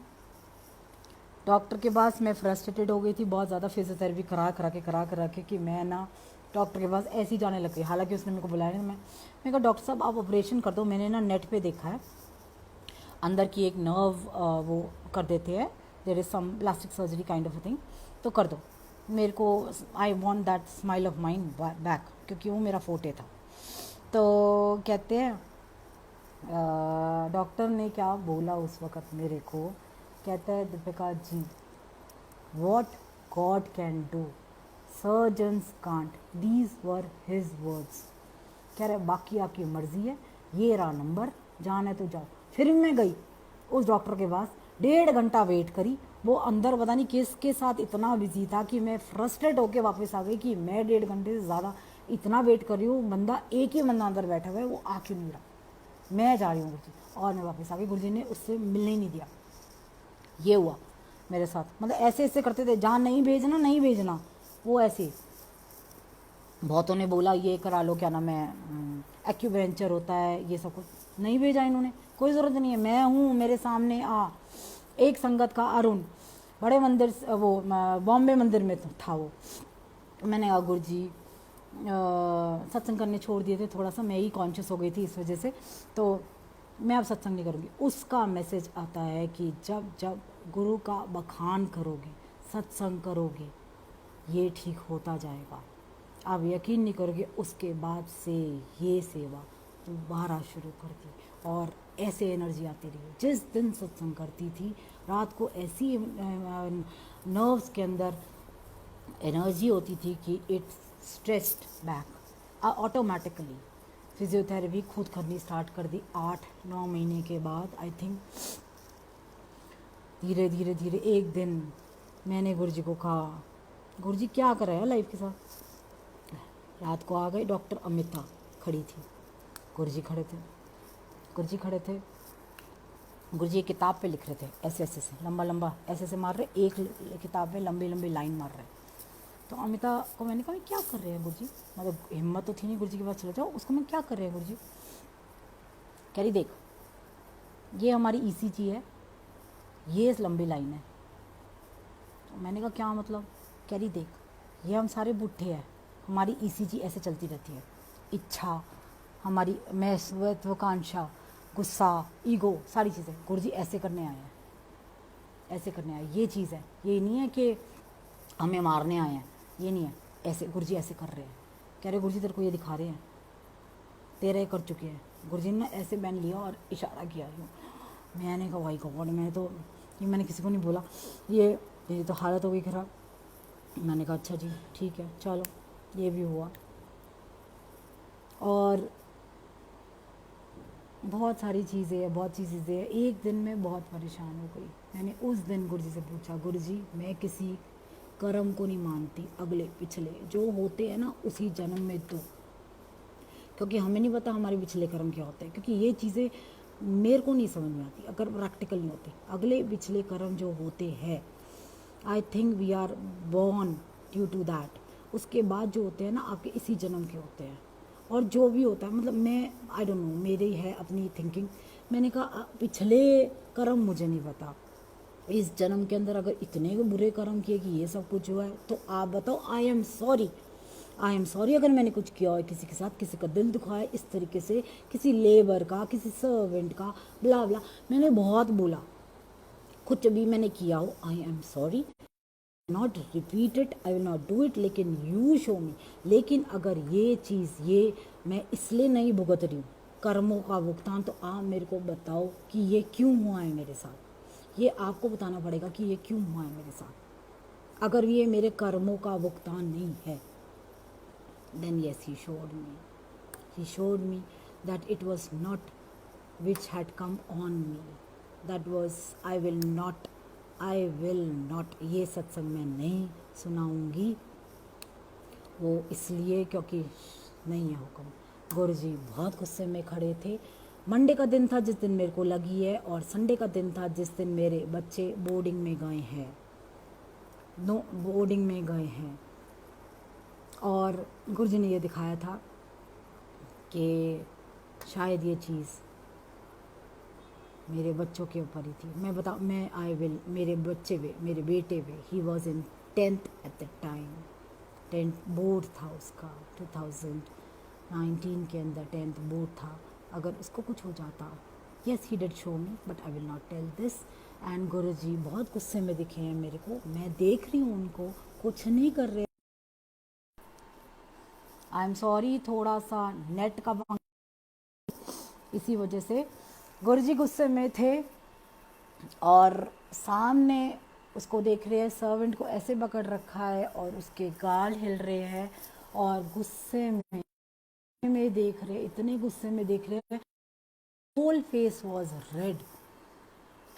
डॉक्टर के पास मैं फ्रस्ट्रेटेड हो गई थी बहुत ज़्यादा, फिजियोथेरेपी करा के कि मैं ना डॉक्टर के पास ऐसे ही जाने लग गई। हालांकि उसने मेरे को बुलाया नहीं। मैं कहा डॉक्टर साहब आप ऑपरेशन कर दो। मैंने ना नेट पे देखा है अंदर की एक नर्व वो कर देते हैं, there is some plastic surgery kind of a thing, तो कर दो मेरे को। I want that smile of mind back, क्योंकि वो मेरा फोटे था। तो कहते हैं डॉक्टर ने क्या बोला उस वक़्त मेरे को, कहता है Deepika ji, what God can do surgeons can't, these were his words. कह रहे बाकी आपकी मर्ज़ी है, ये रहा नंबर, जाना है तो जाओ। फिर मैं गई उस डॉक्टर के पास, 1.5 घंटा वेट करी। वो अंदर पता नहीं किसके साथ इतना बिजी था कि मैं फ्रस्ट्रेट होकर वापस आ गई कि मैं 1.5 घंटे से ज़्यादा इतना वेट कर रही हूँ, बंदा एक ही बंदा अंदर बैठा हुआ है, वो आ क्यों नहीं रहा। मैं जा रही हूँ गुरुजी, और मैं वापस आ गई। गुरुजी ने उससे मिलने ही नहीं दिया। ये हुआ मेरे साथ। मतलब ऐसे ऐसे करते थे, जहाँ नहीं भेजना नहीं भेजना, वो ऐसे। बहुतों ने बोला ये करा लो, क्या नाम है, एक्यूवेंचर होता है, ये सब कुछ नहीं भेजा इन्होंने। कोई ज़रूरत नहीं है, मैं हूँ, मेरे सामने आ। एक संगत का अरुण बड़े मंदिर वो बॉम्बे मंदिर में था वो। मैंने कहा गुरुजी सत्संग करने छोड़ दिए थे, थोड़ा सा मैं ही कॉन्शियस हो गई थी इस वजह से, तो मैं अब सत्संग नहीं करूँगी। उसका मैसेज आता है कि जब जब गुरु का बखान करोगे, सत्संग करोगे, ये ठीक होता जाएगा। आप यकीन नहीं करोगे, उसके बाद से ये सेवा दोबारा शुरू कर दी और ऐसे एनर्जी आती रही। जिस दिन सत्संग करती थी रात को, ऐसी नर्व्स के अंदर एनर्जी होती थी कि it stressed back automatically. Physiotherapy खुद करनी स्टार्ट कर दी 8-9 महीने के बाद। आई थिंक धीरे धीरे धीरे एक दिन मैंने गुरुजी को कहा, गुरुजी क्या कर रहे हैं लाइफ के साथ। रात को आ गई, डॉक्टर अमिता खड़ी थी, गुरुजी खड़े थे। गुरुजी खड़े थे, गुरुजी एक किताब पे लिख रहे थे, ऐसे ऐसे से लंबा लंबा ऐसे ऐसे मार रहे, एक किताब में लंबी लंबी लाइन मार रहे। तो अमिता को मैंने कहा क्या कर रहे हैं गुरुजी, मतलब हिम्मत तो थी नहीं गुरुजी के पास चले जाओ, उसको मैं क्या कर रहे हैं गुरुजी। कह रही देख ये हमारी ईसीजी है, ये लंबी लाइन है। तो मैंने कहा क्या मतलब। कह रही देख ये हम सारे बूढ़े हैं, हमारी ईसीजी ऐसे चलती रहती है, इच्छा, हमारी महत्वाकांक्षा, गुस्सा, ईगो, सारी चीज़ें गुरुजी ऐसे करने आए हैं, ऐसे करने आए। ये चीज़ है, ये नहीं है कि हमें मारने आए हैं, ये नहीं है, ऐसे गुरुजी ऐसे कर रहे हैं। कह रहे गुरुजी तेरे को ये दिखा रहे हैं, तेरे कर चुके हैं। गुरुजी ने ऐसे बैन लिया और इशारा किया। मैंने कहा भाई गॉड, मैं तो ये मैंने किसी को नहीं बोला, ये तो हालत हो गई खराब। मैंने कहा अच्छा जी ठीक है चलो, ये भी हुआ। और बहुत सारी चीज़ें हैं, बहुत सी चीज़ें हैं। एक दिन मैं बहुत परेशान हो गई। मैंने उस दिन गुरुजी से पूछा, गुरुजी मैं किसी कर्म को नहीं मानती, अगले पिछले जो होते हैं ना उसी जन्म में दो, क्योंकि हमें नहीं पता हमारे पिछले कर्म क्या होते हैं, क्योंकि ये चीज़ें मेरे को नहीं समझ में आती अगर प्रैक्टिकल नहीं होते। अगले पिछले कर्म जो होते हैं, I think we are born due to that. उसके बाद जो होते हैं ना आपके इसी जन्म के होते हैं। और जो भी होता है, मतलब मैं आई डोंट नो, मेरी है अपनी थिंकिंग। मैंने कहा पिछले कर्म मुझे नहीं पता, इस जन्म के अंदर अगर इतने बुरे कर्म किए कि ये सब कुछ हुआ है, तो आप बताओ। आई am sorry, I am sorry अगर मैंने कुछ किया है किसी के साथ, किसी का दिल दुखाया इस तरीके से, किसी लेबर का, किसी सर्वेंट का, ब्ला ब्ला। मैंने बहुत बोला, कुछ भी मैंने किया हो, आई am sorry, not repeat it, I will not do it, लेकिन यू शो मी। लेकिन अगर ये चीज़ ये मैं इसलिए नहीं भुगत रही हूँ कर्मों का भुगतान, तो आप मेरे को बताओ कि ये क्यों हुआ है मेरे साथ। ये आपको बताना पड़ेगा कि ये क्यों हुआ है मेरे साथ। अगर ये मेरे कर्मों का भुगतान नहीं है, then yes, he showed me that it was not which had come on me, that was I will not, ये सत्संग में नहीं सुनाऊंगी। वो इसलिए क्योंकि नहीं है हुक्म। गुरुजी बहुत गुस्से में खड़े थे, मंडे का दिन था जिस दिन मेरे को लगी है, और संडे का दिन था जिस दिन मेरे बच्चे बोर्डिंग में गए हैं, बोर्डिंग में गए हैं। और गुरुजी ने ये दिखाया था कि शायद ये चीज़ मेरे बच्चों के ऊपर ही थी। मैं आई विल, मेरे बच्चे पे, मेरे बेटे पे, he was in 10th eight the time, 10th board था उसका, 2019 के अंदर 10th बोर्ड था। अगर उसको कुछ हो जाता, yes he did show me, but I will not tell this. And Guruji बहुत गुस्से में दिखे हैं मेरे को, मैं देख रही हूँ उनको, कुछ नहीं कर रहे। आई एम सॉरी, थोड़ा सा नेट का इसी वजह से गुरुजी गुस्से में थे। और सामने उसको देख रहे हैं, सर्वेंट को ऐसे पकड़ रखा है और उसके गाल हिल रहे हैं, और गुस्से में देख रहे, इतने गुस्से में देख रहे हैं, whole face was red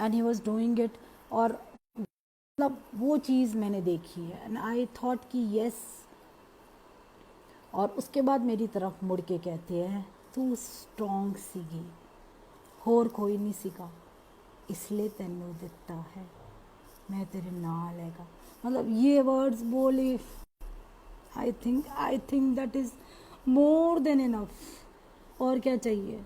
and he was doing it. और मतलब वो चीज़ मैंने देखी है एंड आई थॉट कि यस। और उसके बाद मेरी तरफ मुड़ के कहते हैं, तू स्ट्रॉन्ग सीगी, होर कोई नहीं सीगा, इसलिए तेनू दिता है, मैं तेरे नाल हैगा। मतलब ये वर्ड्स बोले, I think that is more than enough. और क्या चाहिए।